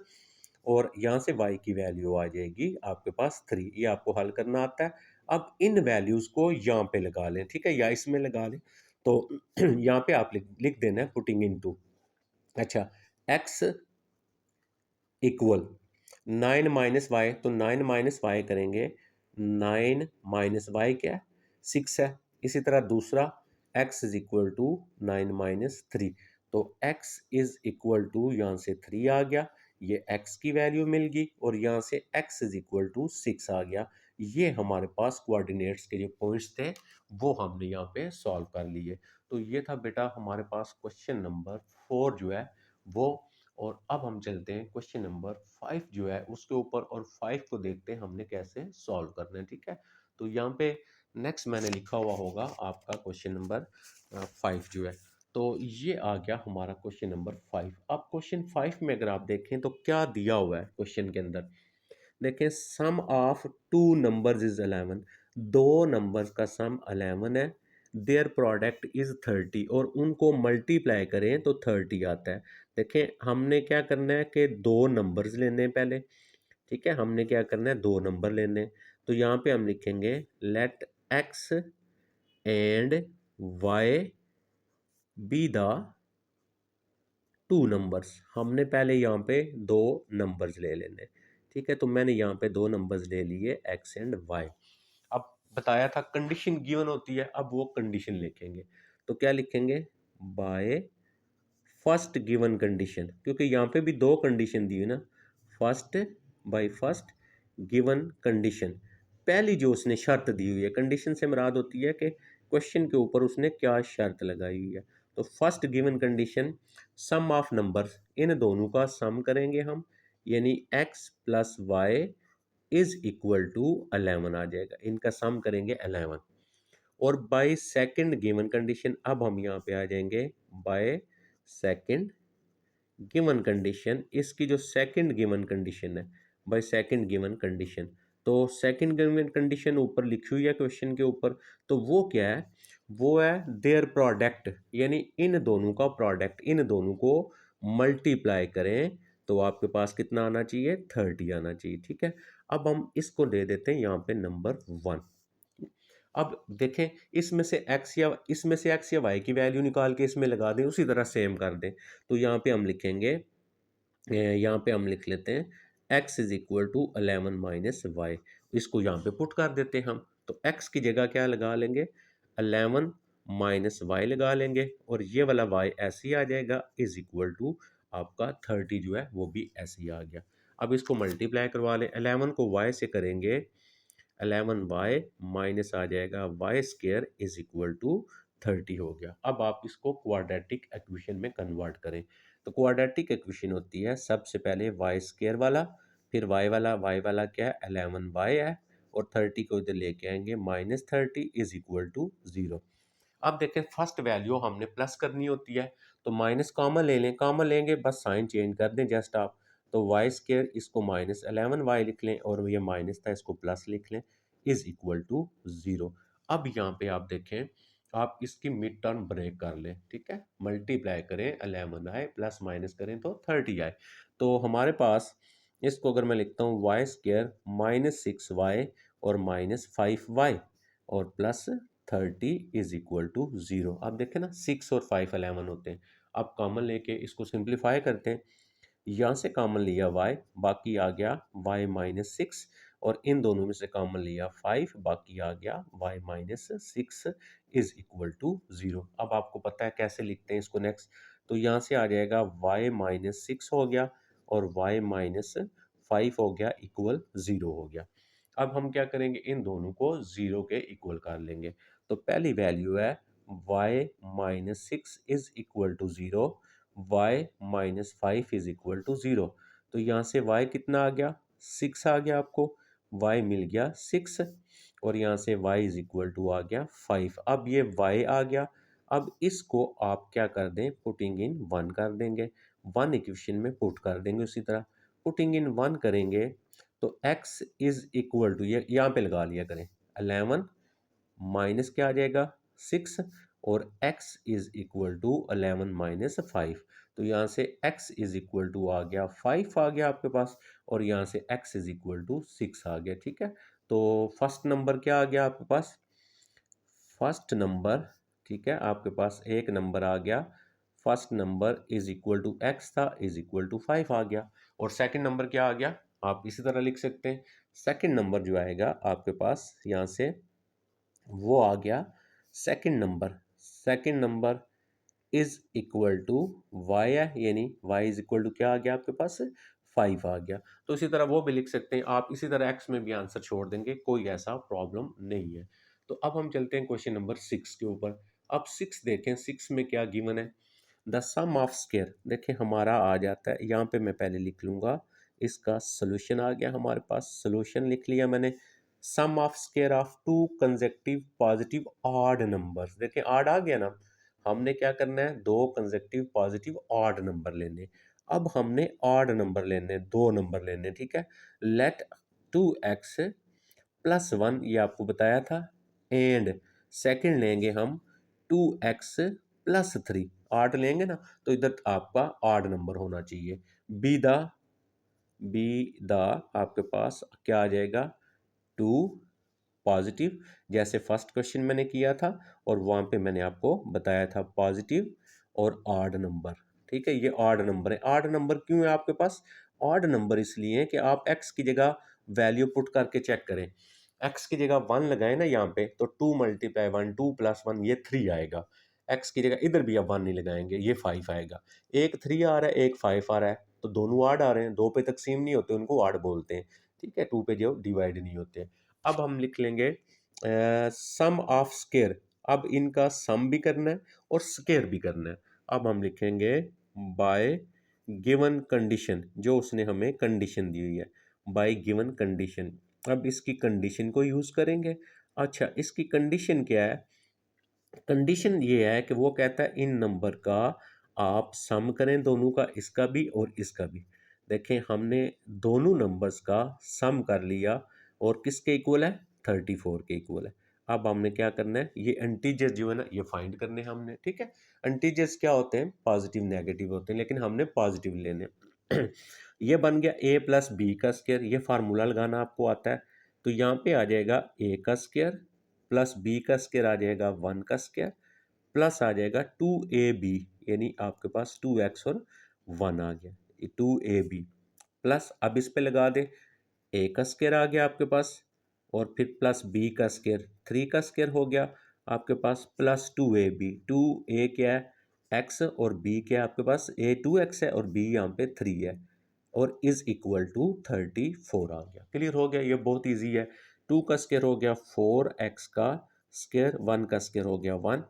और यहाँ से y की वैल्यू आ जाएगी आपके पास 3। ये आपको हल करना आता है। अब इन वैल्यूज़ को यहाँ पे लगा लें, ठीक है, या इसमें लगा लें। तो यहाँ पे आप लिख देना है पुटिंग इनटू, अच्छा, x इक्वल 9 माइनस वाई, तो 9 माइनस वाई करेंगे, 9 माइनस वाई क्या है, 6 है। इसी तरह दूसरा x is equal to 9 minus 3, तो x इज इक्वल टू यहाँ से 3 आ गया, ये x की वैल्यू मिल गई, और यहाँ से x इज इक्वल टू 6 आ गया। ये हमारे पास कोऑर्डिनेट्स के जो पॉइंट्स थे वो हमने यहाँ पे सॉल्व कर लिए। तो ये था बेटा हमारे पास क्वेश्चन नंबर 4 जो है वो। और अब हम चलते हैं क्वेश्चन नंबर 5 जो है उसके ऊपर, और 5 को देखते हैं हमने कैसे सॉल्व करना है, ठीक है। तो यहाँ पे नेक्स्ट मैंने लिखा हुआ होगा आपका क्वेश्चन नंबर 5 जो है। तो ये आ गया हमारा क्वेश्चन नंबर 5। अब क्वेश्चन 5 में अगर आप देखें तो क्या दिया हुआ है क्वेश्चन के अंदर, देखें, sum of two numbers is 11, दो नंबर्स का सम 11 है, देयर प्रोडक्ट इज 30, और उनको मल्टीप्लाई करें तो 30 आता है। देखें, हमने क्या करना है कि दो नंबर्स लेने हैं पहले, ठीक है, हमने क्या करना है, दो नंबर लेने हैं। तो यहाँ पे हम लिखेंगे let x and y be the two numbers. हमने पहले यहाँ पे दो नंबर्स ले लेने, ठीक है। तो मैंने यहाँ पे दो नंबर्स ले लिए एक्स एंड वाई। अब बताया था कंडीशन गिवन होती है, अब वो कंडीशन लिखेंगे। तो क्या लिखेंगे, बाय फर्स्ट गिवन कंडीशन, क्योंकि यहाँ पे भी दो कंडीशन दी है ना, first by first given condition. पहली जो उसने शर्त दी हुई है, कंडीशन से मुराद होती है कि क्वेश्चन के ऊपर उसने क्या शर्त लगाई हुई है। तो first given condition, sum of numbers, इन दोनों का सम करेंगे हम, यानी x plus y is equal to 11 आ जाएगा, इनका सम करेंगे 11। और बाय सेकंड गिवन कंडीशन, अब हम यहाँ पे आ जाएंगे बाय सेकंड गिवन कंडीशन, इसकी जो सेकंड गिवन कंडीशन है, बाय सेकंड गिवन कंडीशन। तो सेकंड गिवन कंडीशन ऊपर लिखी हुई है क्वेश्चन के ऊपर, तो वो क्या है, वो है देयर प्रोडक्ट, यानी इन दोनों का प्रोडक्ट, इन दोनों को मल्टीप्लाई करें तो आपके पास कितना आना चाहिए, 30 आना चाहिए, ठीक है। अब हम इसको दे देते हैं यहाँ पे नंबर 1। अब देखें, इसमें से x या y की वैल्यू निकाल के इसमें लगा दें, उसी तरह सेम कर दें। तो यहाँ पे हम लिखेंगे, यहाँ पे हम लिख लेते हैं x is equal to 11 minus y, इसको यहाँ पे पुट कर देते हैं हम। तो x की जगह क्या लगा लेंगे, 11 माइनस वाई लगा लेंगे, और ये वाला y ऐसे ही आ जाएगा, इज इक्वल टू आपका 30 जो है वो भी ऐसे ही आ गया। अब इसको मल्टीप्लाई करवा लें, 11 को y से करेंगे, 11y माइनस आ जाएगा y square is equal to 30 हो गया। अब आप इसको क्वाड्रेटिक इक्वेशन में कन्वर्ट करें। तो क्वाड्रेटिक इक्वेशन होती है सबसे पहले वाई स्केयर वाला, फिर वाई वाला क्या है, 11y है, और 30 को इधर लेके आएंगे, -30 इज इक्वल टू 0। अब देखें, फर्स्ट वैल्यू हमने प्लस करनी होती है, तो माइनस कॉमन ले लें, कॉमन लेंगे बस साइन चेंज कर दें जस्ट आप। तो वाई स्केयर, इसको -11y लिख लें, और ये माइनस था इसको प्लस लिख लें, इज इक्वल टू 0। अब यहाँ पे आप देखें, आप इसकी मिड टर्म ब्रेक कर लें, ठीक है, मल्टीप्लाई करें, 11 आए प्लस माइनस करें तो 30 आए। तो हमारे पास, इसको अगर मैं लिखता हूँ वाई स्केयर -6y और -5y और प्लस 30 इज इक्वल टू 0। अब देखें ना, 6 और 5 11 होते हैं। अब कॉमन लेके इसको सिंप्लीफाई करते हैं, यहाँ से कॉमन लिया y, बाकी आ गया y -6, और इन दोनों में से कॉमन लिया 5, बाकी आ गया y -6 इज इक्वल टू 0। अब आपको पता है कैसे लिखते हैं इसको नेक्स्ट, तो यहाँ से आ जाएगा y -6 हो गया और y -5 हो गया, इक्वल 0 हो गया। अब हम क्या करेंगे, इन दोनों को 0 के इक्वल कर लेंगे। तो पहली वैल्यू है y -6 is equal to 0, y -5 is equal to 0। तो यहाँ से y कितना आ गया, 6 आ गया आपको, y मिल गया 6, और यहाँ से y इज इक्वल टू आ गया 5। अब ये y आ गया, अब इसको आप क्या कर दें, पुटिंग इन 1 कर देंगे, 1 इक्वेशन में पुट कर देंगे। उसी तरह पुटिंग इन 1 करेंगे तो x इज इक्वल टू, ये यहाँ पे लगा लिया करें, 11 माइनस क्या आ जाएगा, 6, और x इज इक्वल टू 11 -5। तो यहाँ से x इज इक्वल टू आ गया 5 आ गया आपके पास, और यहाँ से x इज इक्वल टू 6 आ गया। ठीक है, तो फर्स्ट नंबर क्या आ गया आपके पास, फर्स्ट नंबर, ठीक है, आपके पास एक नंबर आ गया, first number is equal to x था, इज इक्वल टू 5 आ गया। और सेकंड नंबर क्या आ गया, आप इसी तरह लिख सकते हैं, सेकंड नंबर जो आएगा आपके पास यहाँ से वो आ गया second number, second number is equal to y है, यानी वाई इज इक्वल टू क्या आ गया आपके पास, 5 आ गया। तो इसी तरह वो भी लिख सकते हैं आप, इसी तरह एक्स में भी आंसर छोड़ देंगे, कोई ऐसा प्रॉब्लम नहीं है। तो अब हम चलते हैं क्वेश्चन नंबर 6 के ऊपर। अब 6 देखें, 6 में क्या गिवन है, द सम ऑफ स्केयर, देखें हमारा आ जाता है, यहाँ पे मैं पहले लिख लूँगा, इसका सोल्यूशन आ गया हमारे पास, सोल्यूशन लिख लिया मैंने, sum of square of two consecutive positive odd numbers, देखें ऑड आ गया ना, हमने क्या करना है, दो कंसेक्टिव पॉजिटिव ऑड नंबर लेने। अब हमने ऑड नंबर लेने, दो नंबर लेने, ठीक है। लेट 2x प्लस 1, ये आपको बताया था, एंड सेकंड लेंगे हम 2x प्लस 3, ऑड लेंगे ना, तो इधर आपका ऑड नंबर होना चाहिए। बी द बी द आपके पास क्या आ जाएगा, टू पॉजिटिव, जैसे फर्स्ट क्वेश्चन मैंने किया था और वहां पे मैंने आपको बताया था पॉजिटिव और ऑड नंबर। ठीक है, ये ऑड नंबर है। ऑड नंबर क्यों है आपके पास, ऑड नंबर इसलिए है कि आप एक्स की जगह वैल्यू पुट करके चेक करें, एक्स की जगह 1 लगाए ना यहाँ पे, तो 2 मल्टीप्लाई 1, 2 प्लस 1 ये 3 आएगा। एक्स की जगह इधर भी आप 1 नहीं लगाएंगे, ये 5 आएगा। एक 3 आ रहा है, एक 5 आ रहा है, तो दोनों ऑड आ रहे हैं, दो पे तकसीम नहीं होते उनको ऑड बोलते हैं। ठीक है, टू पे जो डिवाइड नहीं होते। अब हम लिख लेंगे सम ऑफ स्केयर, अब इनका सम भी करना है और स्केयर भी करना है। अब हम लिखेंगे बाय गिवन कंडीशन, जो उसने हमें कंडीशन दी हुई है, बाय गिवन कंडीशन। अब इसकी कंडीशन को यूज करेंगे। अच्छा, इसकी कंडीशन क्या है, कंडीशन ये है कि वो कहता है इन नंबर का आप सम करें, दोनों का, इसका भी और इसका भी। देखें हमने दोनों नंबर्स का सम कर लिया और किसके इक्वल है, 34 के इक्वल है। अब हमने क्या करना है, ये इंटीजर्स जो है ना ये फाइंड करने हैं हमने। ठीक है, इंटीजर्स क्या होते हैं, पॉजिटिव नेगेटिव होते हैं, लेकिन हमने पॉजिटिव लेने हैं। ये बन गया a प्लस बी का स्क्वायर, ये फार्मूला लगाना आपको आता है। तो यहाँ पे आ जाएगा a का स्क्वायर प्लस बी का स्क्वायर आ जाएगा 1 का स्क्वायर, प्लस आ जाएगा 2ab, यानी आपके पास 2x और 1 आ गया, 2ab प्लस, अब इस पे लगा दे, a का स्क्वायर आ गया आपके पास, और फिर प्लस b का स्क्वायर, 3 का स्क्वायर हो गया आपके पास, प्लस 2ab, 2a क्या है x, और b क्या है आपके पास, a 2x है और b यहाँ पे 3 है, और इज इक्वल टू 34 आ गया। क्लियर हो गया, ये बहुत इजी है। 2 का स्क्वायर हो गया 4x का स्क्वायर, 1 का स्क्वायर हो गया 1,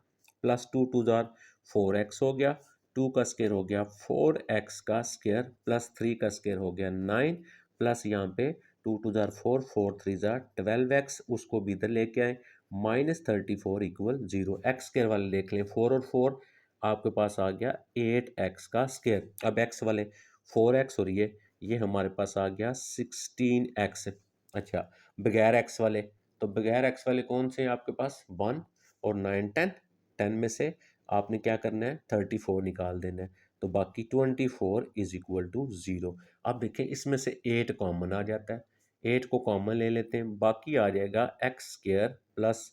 प्लस 2 टू जार 4x हो गया, 2 का स्क्वायर हो गया 4x का स्क्वायर, प्लस 3 का स्क्वायर हो गया 9, प्लस यहाँ पे 2 to jar 4, 4 three jar 12x, उसको भी इधर लेके आए, माइनस 34 इक्वल 0। एक्स स्क्वायर वाले देख लें, 4 और 4 आपके पास आ गया 8x का स्क्वायर। अब x वाले 4x और ये हमारे पास आ गया 16x। अच्छा, बगैर x वाले, तो बगैर x वाले कौन से हैं आपके पास, 1 और 9 10, 10 में से आपने क्या करना है 34 निकाल देना है, तो बाकी 24 इज इक्वल टू 0। अब देखें इसमें से 8 कॉमन आ जाता है, 8 को कॉमन ले लेते हैं, बाकी आ जाएगा एक्स स्क्वायर प्लस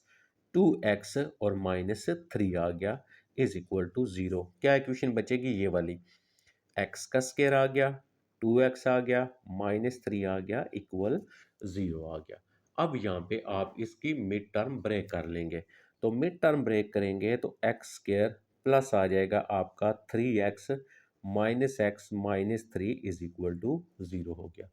2x और माइनस 3 आ गया इज इक्वल टू 0। क्या इक्वेशन बचेगी, ये वाली, एक्स का स्क्वायर आ गया, 2x आ गया, माइनस 3 आ गया, इक्वल 0 आ गया। अब यहाँ पे आप इसकी मिड टर्म ब्रेक कर लेंगे, तो मिड टर्म ब्रेक करेंगे तो एक्स स्क्वायर प्लस आ जाएगा आपका 3x minus x minus 3 is equal to 0 हो गया।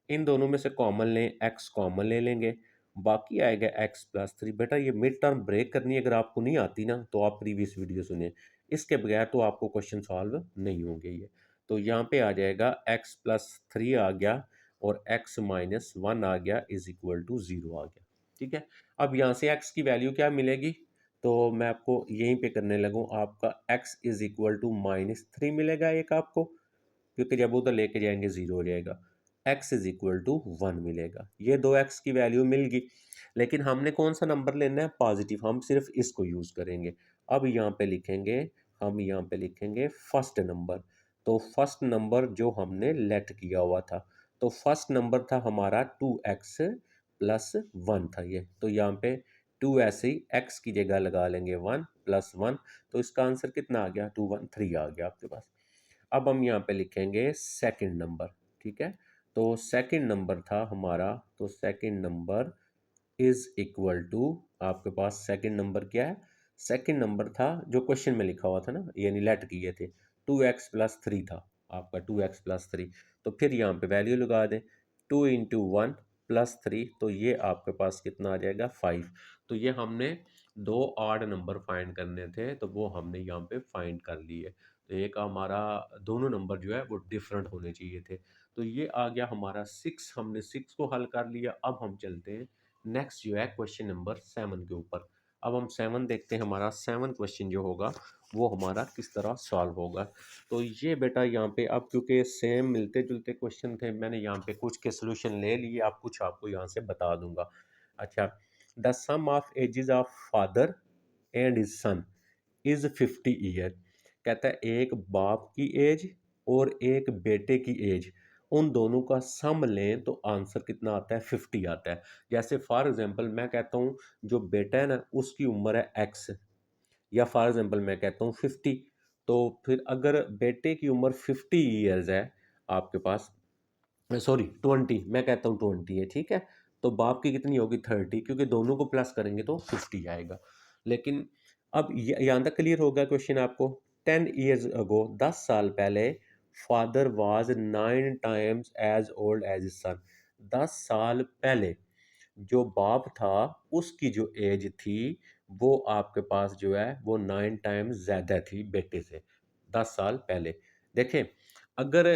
इन दोनों में से कॉमन लें, एक्स कॉमन ले लेंगे, बाकी आएगा एक्स प्लस 3। बेटा ये मिड टर्म ब्रेक करनी अगर आपको नहीं आती ना, तो आप प्रीवियस वीडियो सुने, इसके बगैर तो आपको क्वेश्चन सॉल्व नहीं होंगे ये। तो यहाँ पे आ जाएगा x प्लस 3 आ गया और x माइनस 1 आ गया इज इक्वल टू 0 आ गया। ठीक है, अब यहाँ से x की वैल्यू क्या मिलेगी, तो मैं आपको यहीं पे करने लगूँ, आपका x is equal to minus 3 मिलेगा एक आपको, क्योंकि जब उधर लेके जाएंगे 0 हो जाएगा, x इज इक्वल टू 1 मिलेगा। ये दो x की वैल्यू मिल गई, लेकिन हमने कौन सा नंबर लेना है, पॉजिटिव, हम सिर्फ इसको यूज़ करेंगे। अब यहाँ पे लिखेंगे, हम यहाँ पे लिखेंगे फर्स्ट नंबर, तो फर्स्ट नंबर जो हमने लेट किया हुआ था, तो फर्स्ट नंबर था हमारा 2x प्लस 1 था ये, तो यहाँ पे 2 ऐसे ही x की जगह लगा लेंगे 1 प्लस 1, तो इसका आंसर कितना आ गया 213 आ गया आपके पास। अब हम यहाँ पे लिखेंगे सेकंड नंबर, ठीक है। तो सेकंड नंबर था हमारा, तो second number is equal to, आपके पास सेकंड नंबर क्या है, सेकंड नंबर था जो क्वेश्चन में लिखा हुआ था ना, यानी लेट किए थे, 2x+3 था आपका, 2x+3। तो फिर यहाँ पे वैल्यू लगा दें, 2 × 1 + 3, तो ये आपके पास कितना आ जाएगा 5। तो ये हमने दो ऑड नंबर फाइंड करने थे, तो वो हमने यहाँ पे फाइंड कर लिए। तो एक हमारा दोनों नंबर जो है वो डिफरेंट होने चाहिए थे। तो ये आ गया हमारा 6, हमने 6 को हल कर लिया। अब हम चलते हैं नेक्स्ट जो है क्वेश्चन नंबर 7 के ऊपर। अब हम 7 देखते हैं, हमारा 7 क्वेश्चन जो होगा वो हमारा किस तरह सॉल्व होगा। तो ये बेटा यहाँ पे अब क्योंकि सेम मिलते जुलते क्वेश्चन थे, मैंने यहाँ पे कुछ के सोल्यूशन ले लिए, आप कुछ आपको यहाँ से बता दूंगा। अच्छा, the sum of ages of father and his son is 50 year. कहता है एक बाप की एज और एक बेटे की एज, उन दोनों का सम लें तो आंसर कितना आता है 50 आता है। जैसे फॉर एग्जांपल मैं कहता हूँ जो बेटा है ना उसकी उम्र है एक्स, या फॉर एग्जांपल मैं कहता हूँ 50, तो फिर अगर बेटे की उम्र 50 ईयर्स है आपके पास, सॉरी 20, मैं कहता हूँ 20 है, ठीक है, तो बाप की कितनी होगी 30, क्योंकि दोनों को प्लस करेंगे तो 50 आएगा। लेकिन अब यहाँ तक क्लियर होगा क्वेश्चन आपको। 10 ईयर्स अगो, 10 साल पहले, father was 9 times age old age son. 10 साल पहले जो बाप था उसकी जो एज थी वो आपके पास जो है वो 9 टाइम्स ज़्यादा थी बेटे से, 10 साल पहले। देखें अगर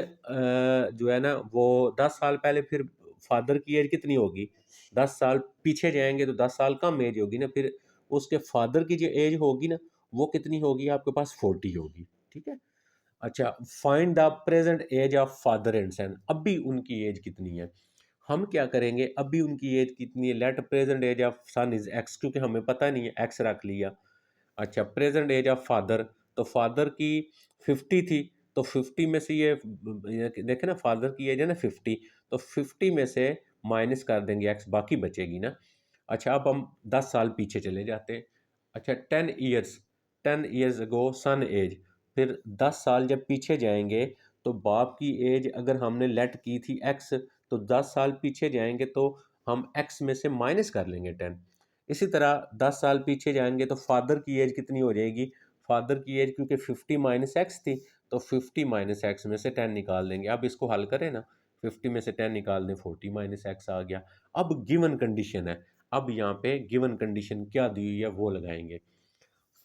जो है ना वो 10 साल पहले, फिर फादर की एज कितनी होगी, 10 साल पीछे जाएंगे तो 10 साल कम एज होगी ना, फिर उसके फादर की जो एज होगी ना वो कितनी होगी आपके पास 40 होगी, ठीक है। अच्छा, find the present age of father and son, अभी उनकी एज कितनी है। हम क्या करेंगे, अभी उनकी एज कितनी है, let present age of son is x, क्योंकि हमें पता नहीं है, एक्स रख लिया। अच्छा, प्रेजेंट एज ऑफ फादर, तो फादर की 50 थी, तो 50 में से ये देखे ना फादर की एज है ना 50, तो 50 में से माइनस कर देंगे एक्स, बाकी बचेगी ना। अच्छा, अब हम 10 साल पीछे चले जाते हैं। अच्छा, 10 ईयर्स, 10 ईयर्स अगो सन एज, फिर 10 साल जब पीछे जाएंगे तो बाप की एज अगर हमने लेट की थी एक्स, तो 10 साल पीछे जाएंगे तो हम एक्स में से माइनस कर लेंगे 10। इसी तरह 10 साल पीछे जाएंगे तो फादर की एज कितनी हो जाएगी, फादर की एज क्योंकि 50 माइनस एक्स थी, तो 50 माइनस एक्स में से 10 निकाल देंगे। अब इसको हल करें ना, 50 में से 10 निकाल दें, 40 माइनस एक्स आ गया। अब गिवन कंडीशन है, अब यहाँ पे गिवन कंडीशन क्या दी हुई है वो लगाएंगे।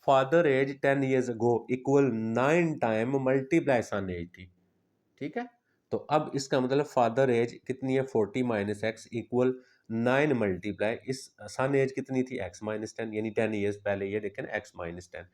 Father age 10 years ago equal 9 time multiply son age थी, ठीक है। तो अब इसका मतलब फादर एज कितनी है 40 माइनस एक्स इक्वल 9 मल्टीप्लाई इस सन एज कितनी थी x-10, यानी 10 ईयर्स पहले, ये देखें ना x-10।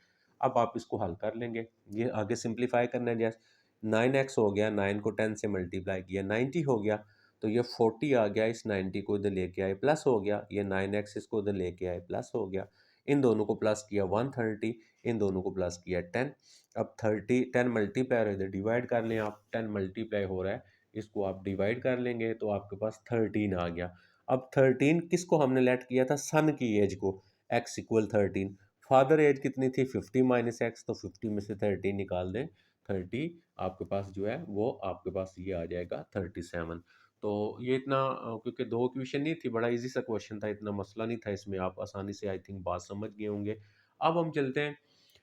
अब आप इसको हल कर लेंगे, ये आगे सिंप्लीफाई करना है। जैसे 9x हो गया, 9 को 10 से मल्टीप्लाई किया 90 हो गया, तो ये 40 आ गया, इस 90 को इधर लेके आए प्लस हो गया, ये 9x इसको इधर लेके आए प्लस हो गया, इन दोनों को प्लस किया 130, इन दोनों को प्लस किया 10। अब 10 मल्टीप्लाई और इधर डिवाइड कर लें आप, 10 मल्टीप्लाई हो रहा है, इसको आप डिवाइड कर लेंगे तो आपके पास 13 आ गया। अब 13 किसको हमने लेट किया था, सन की एज को, x=13। फादर एज कितनी थी 50 माइनस एक्स, तो 50 में से 13 निकाल दें, 30 आपके पास जो है वो आपके पास ये आ जाएगा 37। तो ये इतना क्योंकि दो क्वेश्चन नहीं थी, बड़ा इजी सा क्वेश्चन था, इतना मसला नहीं था इसमें, आप आसानी से आई थिंक बात समझ गए होंगे। अब हम चलते हैं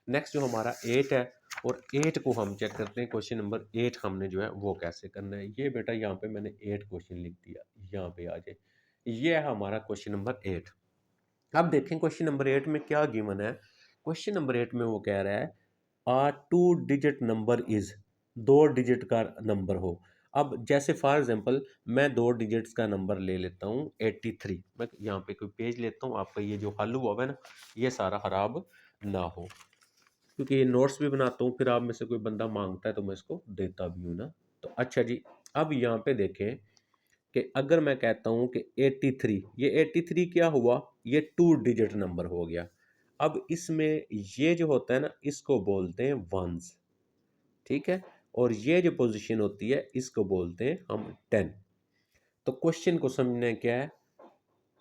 नेक्स्ट जो हमारा 8 है, और 8 को हम चेक करते हैं, क्वेश्चन नंबर 8 हमने जो है वो कैसे करना है। ये बेटा यहाँ पे मैंने 8 क्वेश्चन लिख दिया, यहाँ पे आ जाए, ये है हमारा क्वेश्चन नंबर 8। अब देखें क्वेश्चन नंबर 8 में क्या गिवन है। क्वेश्चन नंबर 8 में वो कह रहा है आ 2 डिजिट नंबर इज, 2 डिजिट का नंबर हो। अब जैसे फॉर एग्जांपल मैं 2 डिजिट्स का नंबर ले लेता हूँ 83, मैं यहाँ पे कोई पेज लेता हूँ, आपका ये जो हल हुआ है ना ये सारा खराब ना हो, क्योंकि ये नोट्स भी बनाता हूँ, फिर आप में से कोई बंदा मांगता है तो मैं इसको देता भी हूँ ना। तो अच्छा जी, अब यहाँ पे देखें कि अगर मैं कहता हूँ कि 83, ये 83 क्या हुआ, ये 2 डिजिट नंबर हो गया। अब इसमें ये जो होता है ना इसको बोलते हैं वंस, ठीक है। और ये जो पोजीशन होती है इसको बोलते हैं हम 10। तो क्वेश्चन को समझना क्या है,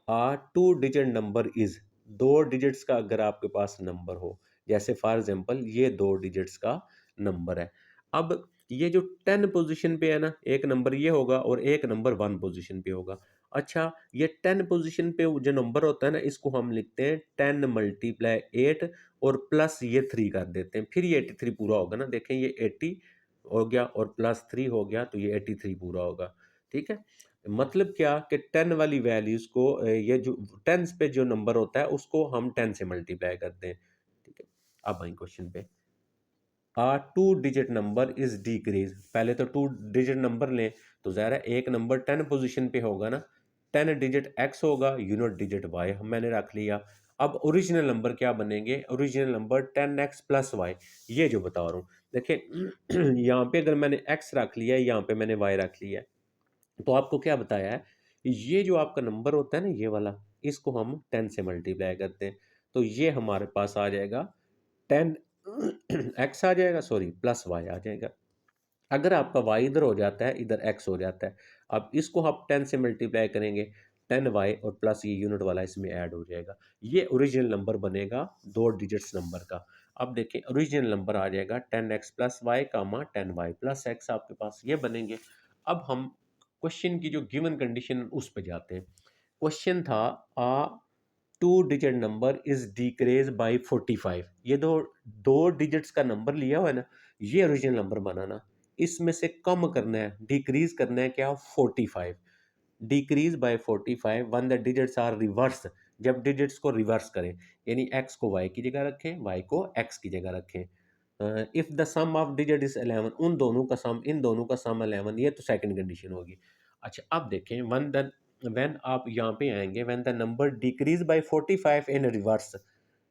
आ टू डिजिट नंबर इज, दो डिजिट्स का अगर आपके पास नंबर हो, जैसे फॉर एग्जांपल ये दो डिजिट्स का नंबर है। अब ये जो 10 पोजीशन पे है ना, एक नंबर ये होगा और एक नंबर 1 पोजीशन पे होगा। अच्छा, ये 10 पोजीशन पे जो नंबर होता है ना, इसको हम लिखते हैं 10 मल्टीप्लाई 8 और प्लस ये 3 कर देते हैं, फिर ये 83 पूरा होगा ना। देखें ये 80 हो गया और प्लस 3 हो गया तो ये 83 पूरा होगा। ठीक है, मतलब क्या कि 10 वाली वैल्यूज को ये जो 10 पे जो नंबर होता है उसको हम 10 से मल्टीप्लाई करते हैं। ठीक है, अब आई क्वेश्चन पे, a two digit number is decrease. पहले तो टू डिजिट नंबर लें तो ज़ाहिर है एक नंबर 10 पोजीशन पे होगा ना, 10 डिजिट एक्स होगा, यूनिट डिजिट वाई हम मैंने रख लिया। अब ओरिजिनल नंबर क्या बनेंगे, original number 10x plus Y, ये जो बता रहा हूँ। देखिए यहाँ पे अगर मैंने x रख लिया है, यहाँ पे मैंने y रख लिया है, तो आपको क्या बताया है, ये जो आपका नंबर होता है ना ये वाला, इसको हम 10 से मल्टीप्लाई करते हैं, तो ये हमारे पास आ जाएगा 10 एक्स आ जाएगा, सॉरी प्लस वाई आ जाएगा। अगर आपका वाई इधर हो जाता है, इधर एक्स हो जाता है, अब इसको आप 10 से मल्टीप्लाई करेंगे, 10 वाई और प्लस ये यूनिट वाला इसमें ऐड हो जाएगा, ये ओरिजिनल नंबर बनेगा दो डिजिट्स नंबर का। अब देखें ओरिजिनल नंबर आ जाएगा 10x प्लस वाई कामा 10y प्लस एक्स, आपके पास ये बनेंगे। अब हम क्वेश्चन की जो गिवन कंडीशन उस पर जाते हैं। क्वेश्चन था a two digit number is decrease by 45। ये दो दो डिजिट्स का नंबर लिया हुआ है ना, ये ओरिजिनल नंबर बनाना, इसमें से कम करना है, डिक्रीज करना है क्या, 45। Decrease by 45 when the digits are reverse, जब डिजिट्स को रिवर्स करें, यानी x को y की जगह रखें, y को x की जगह रखें। If the sum of digit is 11, उन दोनों का सम, इन दोनों का सम 11, ये तो सेकंड कंडीशन होगी। अच्छा अब देखें वन द, व्हेन आप यहाँ पे आएंगे, when the number decrease by 45 in reverse,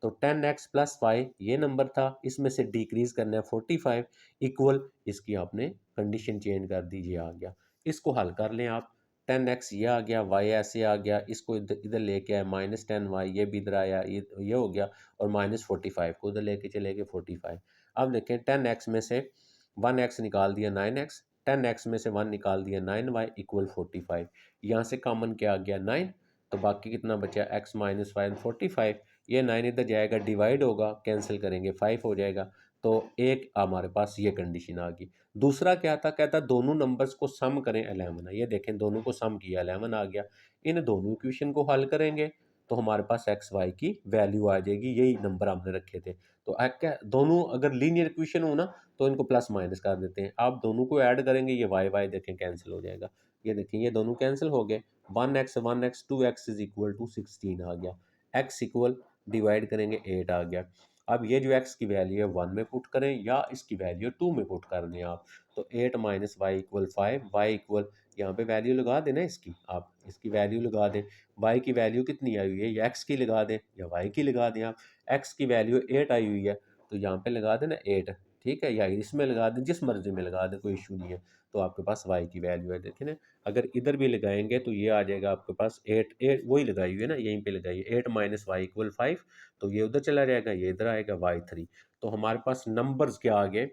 तो 10x प्लस वाई ये नंबर था, इसमें से डिक्रीज करना है 45 इक्वल, इसकी आपने कंडीशन चेंज कर दी, ये आ गया। इसको हल कर लें आप, 10x ये आ गया, वाई ऐसे आ गया, इसको इधर इधर लेके आए -10y, ये भी इधर आया, ये हो गया, और -45 को उधर लेके चले गए 45। अब देखें 10x में से 1x निकाल दिया 9x, 10x में से 1 निकाल दिया 9y इक्वल 45। यहाँ से कॉमन क्या आ गया 9, तो बाकी कितना बचा x माइनस वाई 45, ये 9 इधर जाएगा डिवाइड होगा, कैंसिल करेंगे 5 हो जाएगा। तो एक हमारे पास ये कंडीशन आ गई। दूसरा क्या था, कहता दोनों नंबर्स को सम करें 11 है, ये देखें दोनों को सम किया 11 आ गया। इन दोनों इक्वेशन को हल करेंगे तो हमारे पास एक्स वाई की वैल्यू आ जाएगी, यही नंबर हमने रखे थे। तो क्या दोनों अगर लीनियर इक्वेशन हो ना तो इनको प्लस माइनस कर देते हैं, आप दोनों को ऐड करेंगे, ये वाई वाई देखें कैंसिल हो जाएगा, ये देखें ये दोनों कैंसिल हो गए, 1x 2x is equal to 16 आ गया, x इक्वल डिवाइड करेंगे 8 आ गया। अब ये जो x की वैल्यू है 1 में पुट करें या इसकी वैल्यू 2 में पुट कर दें आप, तो 8 minus y equal 5, y equal यहाँ पे वैल्यू लगा देना इसकी, आप इसकी वैल्यू लगा दें, y की वैल्यू कितनी आई हुई है, या x की लगा दें या y की लगा दें आप, x की वैल्यू 8 आई हुई है तो यहाँ पे लगा देना 8, ठीक है, या इसमें लगा दें, जिस मर्जी में लगा दें, कोई इशू नहीं है। तो आपके पास y की वैल्यू है, देखें ना, अगर इधर भी लगाएंगे तो ये आ जाएगा आपके पास 8, 8 वही लगाई हुई है ना, यहीं पे लगाइए 8 माइनस वाई इक्वल 5, तो ये उधर चला जाएगा, ये इधर आएगा y3। तो हमारे पास नंबर्स क्या आ गए,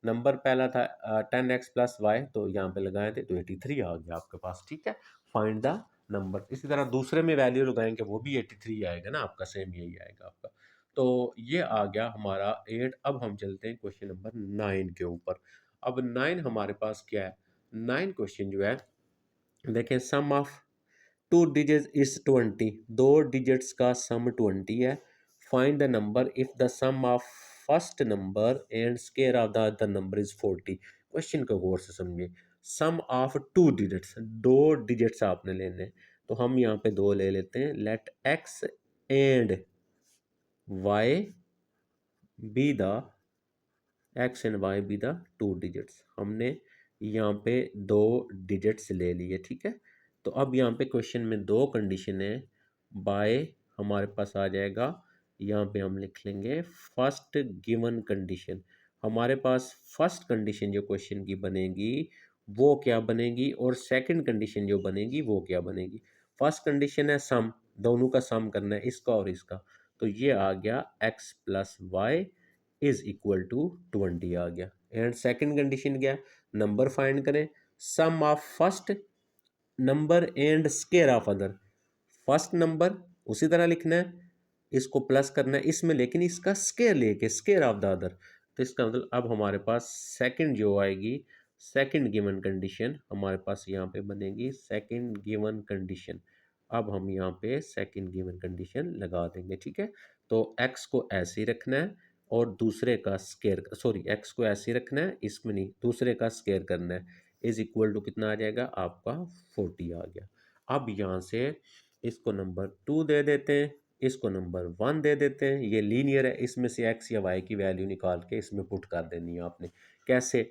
नंबर पहला था 10x प्लस वाई, तो यहाँ पे लगाए थे तो 83 आ गया आपके पास। ठीक है, फाइंड द नंबर। इसी तरह दूसरे में वैल्यू लगाएंगे वो भी 83 आएगा ना आपका, सेम यही आएगा आपका। तो ये आ गया हमारा 8। अब हम चलते हैं क्वेश्चन नंबर 9 के ऊपर। अब 9 हमारे पास क्या है, 9 क्वेश्चन जो है, देखें sum of two digit is 20, दो डिजिट्स का सम 20 है। Find the number if the sum of first number and square of the other number is 40। Question को गौर से समझिए, सम ऑफ टू डिजिट्स, दो डिजिट्स आपने लेने, तो हम यहाँ पे दो ले लेते हैं, let x and y be the, x and y be the two digits, हमने यहाँ पे दो डिजिट्स ले लिए। ठीक है, तो अब यहाँ पे क्वेश्चन में दो कंडीशन है, बाय हमारे पास आ जाएगा, यहाँ पे हम लिख लेंगे फर्स्ट गिवन कंडीशन। हमारे पास फर्स्ट कंडीशन जो क्वेश्चन की बनेगी वो क्या बनेगी, और सेकंड कंडीशन जो बनेगी वो क्या बनेगी। फर्स्ट कंडीशन है सम, दोनों का सम करना है, इसका और इसका, तो ये आ गया x plus y is equal to 20 आ गया। एंड सेकंड कंडीशन क्या है, नंबर फाइंड करें, sum of first number and square of other. First number उसी तरह लिखना है, इसको प्लस करना है इसमें, लेकिन इसका स्केयर लेके, स्केयर ऑफ द अदर। तो इसका मतलब अब हमारे पास सेकंड जो आएगी, सेकंड गिवन कंडीशन हमारे पास यहाँ पे बनेगी, सेकंड गिवन कंडीशन। अब हम यहाँ पे सेकंड गिवन कंडीशन लगा देंगे, ठीक है। तो x को ऐसे ही रखना है और दूसरे का स्केयर, सॉरी x को ऐसे ही रखना है, इसमें नहीं, दूसरे का स्केयर करना है, इज इक्वल टू कितना आ जाएगा आपका 40 आ गया। अब यहाँ से इसको नंबर 2 दे देते हैं, इसको नंबर 1 दे देते हैं, ये लीनियर है, इसमें से x या y की वैल्यू निकाल के इसमें पुट कर देनी है आपने। कैसे,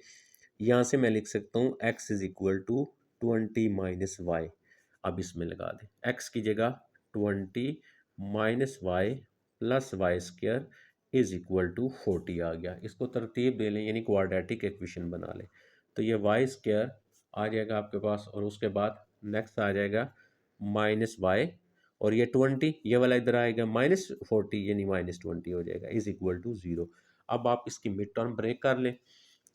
यहाँ से मैं लिख सकता हूँ x is equal to 20 minus y. अब इसमें लगा दें x की जगह 20 minus y plus y square is equal to 40 आ गया। इसको तरतीब दे लें, यानी क्वाड्रेटिक इक्वेशन बना लें। तो ये वाई स्क्वायर आ जाएगा आपके पास, और उसके बाद नेक्स्ट आ जाएगा माइनस वाई, और ये 20, ये वाला इधर आएगा माइनस 40, यानी माइनस 20 हो जाएगा, इज इक्वल टू 0। अब आप इसकी मिड टर्म ब्रेक कर लें,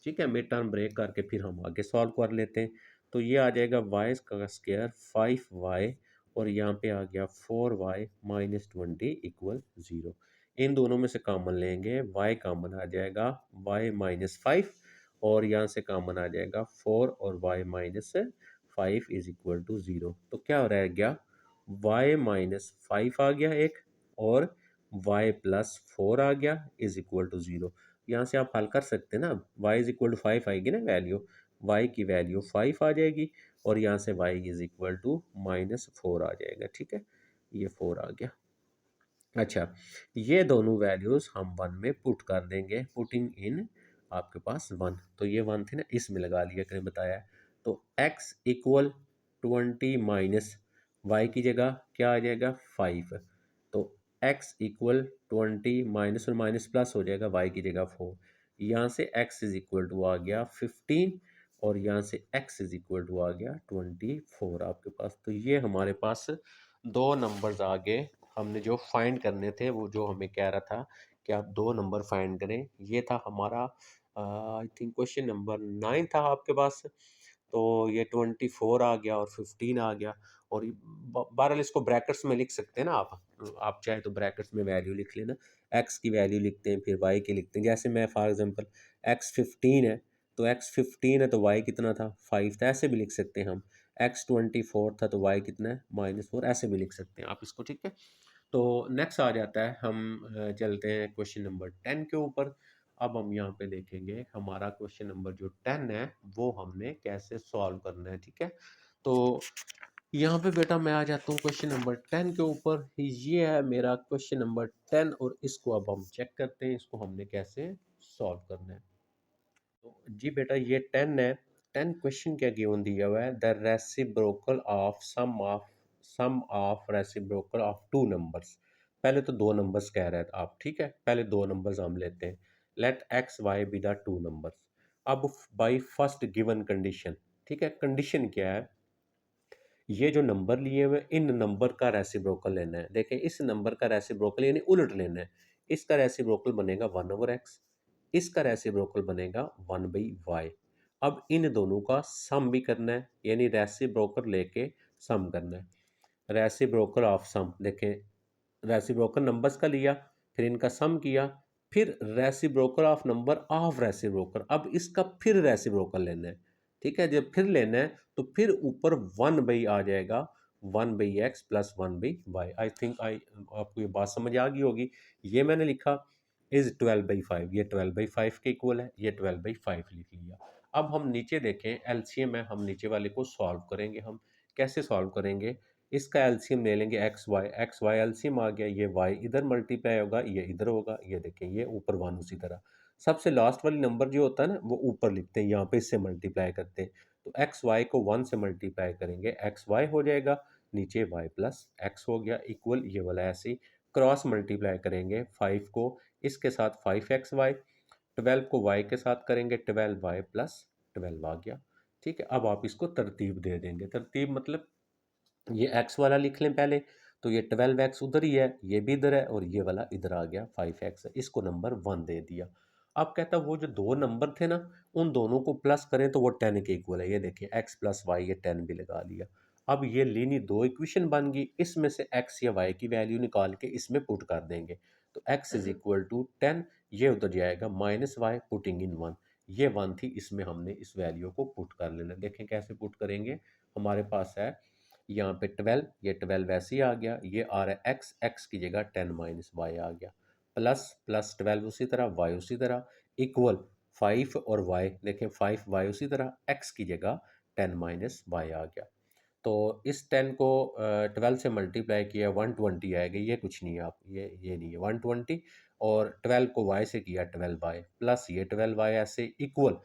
ठीक है, मिड टर्म ब्रेक करके फिर हम आगे सॉल्व कर लेते हैं। तो ये आ जाएगा वाई का स्क्वायर 5y, और यहाँ पे आ गया 4y माइनस 20 इक्वल 0। इन दोनों में से कॉमन लेंगे, y कॉमन आ जाएगा y माइनस 5, और यहाँ से कॉमन आ जाएगा 4 और y minus 5 is equal to 0। तो क्या रह गया, y माइनस 5 आ गया एक, और y प्लस 4 आ गया इज इक्वल टू 0। यहाँ से आप हल कर सकते हैं ना, y इज इक्वल टू 5 आएगी ना वैल्यू, y की वैल्यू 5 आ जाएगी, और यहाँ से y is equal to minus 4 आ जाएगा, ठीक है, ये 4 आ गया। अच्छा, ये दोनों वैल्यूज हम 1 में पुट कर देंगे, पुटिंग इन आपके पास 1, तो ये 1 थी ना, इसमें लगा लिया करें, बताया। तो x इक्वल 20 माइनस वाई की जगह क्या आ जाएगा 5, तो x इक्वल 20 माइनस और माइनस प्लस हो जाएगा, y की जगह 4, यहाँ से x इज इक्वल टू आ गया 15, और यहाँ से x इज इक्वल टू आ गया 24 आपके पास। तो ये हमारे पास दो नंबर्स आगे हमने जो फाइंड करने थे, वो जो हमें कह रहा था कि आप दो नंबर फाइंड करें, ये था हमारा आई थिंक क्वेश्चन नंबर 9 था आपके पास। तो ये 24 आ गया और 15 आ गया, और बहरहाल इसको ब्रैकेट्स में लिख सकते हैं ना आप चाहे तो ब्रैकेट्स में वैल्यू लिख लेना, एक्स की वैल्यू लिखते हैं, फिर वाई की लिखते हैं। जैसे मैं फॉर एग्जांपल एक्स 15 है, तो एक्स 15 है तो वाई कितना था 5 था, ऐसे भी लिख सकते हैं हम। एक्स 24 था तो वाई कितना है -4, ऐसे भी लिख सकते हैं आप इसको, ठीक है। तो नेक्स्ट आ जाता है, हम चलते हैं क्वेश्चन नंबर 10 के ऊपर। अब हम यहाँ पे देखेंगे हमारा क्वेश्चन नंबर जो 10 है वो हमने कैसे सॉल्व करना है, ठीक है। तो यहाँ पे बेटा मैं आ जाता हूँ क्वेश्चन नंबर 10 के ऊपर। ये है मेरा क्वेश्चन नंबर 10, और इसको अब हम चेक करते हैं, इसको हमने कैसे सॉल्व करना है। तो जी बेटा ये 10 है, 10 क्वेश्चन क्या गिवन दिया हुआ है, the reciprocal of sum of reciprocal of two numbers. पहले तो दो नंबर्स कह रहे हैं आप, ठीक है, पहले दो नंबर्स हम लेते हैं। Let x y be the two numbers. अब बाई फर्स्ट गिवन कंडीशन, ठीक है, कंडीशन क्या है, ये जो नंबर लिए हुए इन नंबर का रेसिप्रोकल लेना है। देखें इस नंबर का रेसिप्रोकल यानी उलट लेना है। इसका रेसिप्रोकल बनेगा 1/x, इसका रेसिप्रोकल बनेगा 1/y। अब इन दोनों का सम भी करना है, यानी रेसिप्रोकल लेके सम करना है। रेसिप्रोकल ऑफ सम, देखें रेसिप्रोकल नंबर्स का लिया, फिर इनका सम किया, फिर reciprocal of number of reciprocal, अब इसका फिर रेसिप्रोकल लेना है, ठीक है। जब फिर लेना है तो फिर ऊपर 1/, आ जाएगा 1/x plus 1/y। I think आपको ये बात समझ आ गई होगी। ये मैंने लिखा इज 12/5, ये 12/5 के इक्वल है, ये 12/5 लिख लिया। अब हम नीचे देखें, एलसीएम है, हम नीचे वाले को सॉल्व करेंगे। हम कैसे सॉल्व करेंगे, इसका एलसीएम ले लेंगे एक्स वाई एलसीएम आ गया, ये वाई इधर मल्टीप्लाई होगा, ये इधर होगा, ये देखें ये ऊपर 1 उसी तरह। सबसे लास्ट वाली नंबर जो होता है ना वो ऊपर लिखते हैं, यहाँ पे इससे मल्टीप्लाई करते हैं। तो एक्स वाई को 1 से मल्टीप्लाई करेंगे, एक्स वाई हो जाएगा, नीचे वाई प्लस एक्स हो गया इक्वल, ये वाला ऐसे ही क्रॉस मल्टीप्लाई करेंगे 5 को इसके साथ 5xy, 12 को y के साथ करेंगे 12y प्लस 12 आ गया, ठीक है। अब आप इसको तरतीब दे देंगे, तरतीब मतलब ये x वाला लिख लें पहले, तो ये 12x उधर ही है, ये भी इधर है, और ये वाला इधर आ गया 5x, इसको नंबर 1 दे दिया। अब कहता है वो जो दो नंबर थे ना, उन दोनों को प्लस करें तो वो 10 के इक्वल है। ये देखिए x प्लस वाई, ये 10 भी लगा लिया। अब ये लीनी दो इक्वेशन बन गई, इसमें से x या y की वैल्यू निकाल के इसमें पुट कर देंगे। तो x इज इक्वल टू 10, ये उधर जाएगा माइनस वाई पुटिंग इन 1, ये 1 थी, इसमें हमने इस वैल्यू को पुट कर लेना। देखें कैसे पुट करेंगे। हमारे पास है यहाँ पे 12, ये 12 वैसे ही आ गया, ये आ रहा है x की जगह 10 माइनस वाई आ गया, प्लस प्लस 12 उसी तरह, y उसी तरह, इक्वल 5 और y देखें 5y उसी तरह, x की जगह 10 माइनस वाई आ गया। तो इस 10 को 12 से मल्टीप्लाई किया 120 आएगा, ये कुछ नहीं है, आप ये नहीं है 120, और 12 को y से किया 12y, प्लस ये 12y ऐसे इक्वल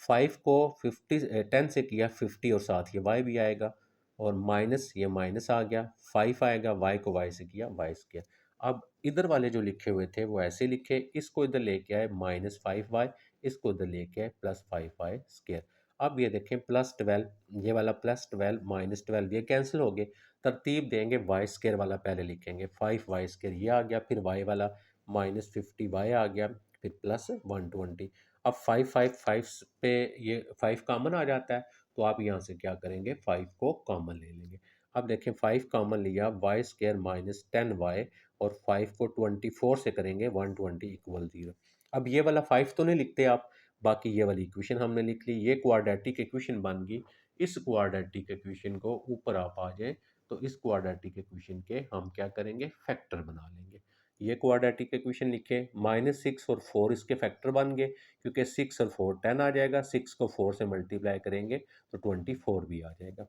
5 को 50 10 से किया 50 और साथ ये y भी आएगा, और माइनस ये माइनस आ गया, 5 आएगा, y को y से किया y स्क्वायर। अब इधर वाले जो लिखे हुए थे वो ऐसे लिखे, इसको इधर लेके आए -5y, इसको इधर लेके आए +5y स्क्वायर। अब ये देखें +12, ये वाला +12 -12 ये कैंसिल हो गए, तरतीब देंगे वाई स्क्वायर वाला पहले लिखेंगे, 5y स्क्वायर ये आ गया, फिर y वाला -50y आ गया, फिर +120। अब 5 पे ये 5 कॉमन आ जाता है, तो आप यहाँ से क्या करेंगे, 5 को कॉमन ले लेंगे। अब देखें 5 कॉमन लिया, वाई स्क्वायर -10y, और 5 को 24 से करेंगे 120 इक्वल 0। अब ये वाला 5 तो नहीं लिखते आप, बाकी ये वाली इक्वेशन हमने लिख ली, ये क्वाड्रेटिक इक्वेशन बन गई। इस क्वाड्रेटिक इक्वेशन को ऊपर आप आ जाए तो इस क्वाड्रेटिक इक्वेशन के हम क्या करेंगे, फैक्टर बना लेंगे। ये क्वाड्रेटिक इक्वेशन लिखे, -6 और 4 इसके फैक्टर बन गए, क्योंकि 6 और 4 10 आ जाएगा, 6 को 4 से मल्टीप्लाई करेंगे तो 24 भी आ जाएगा।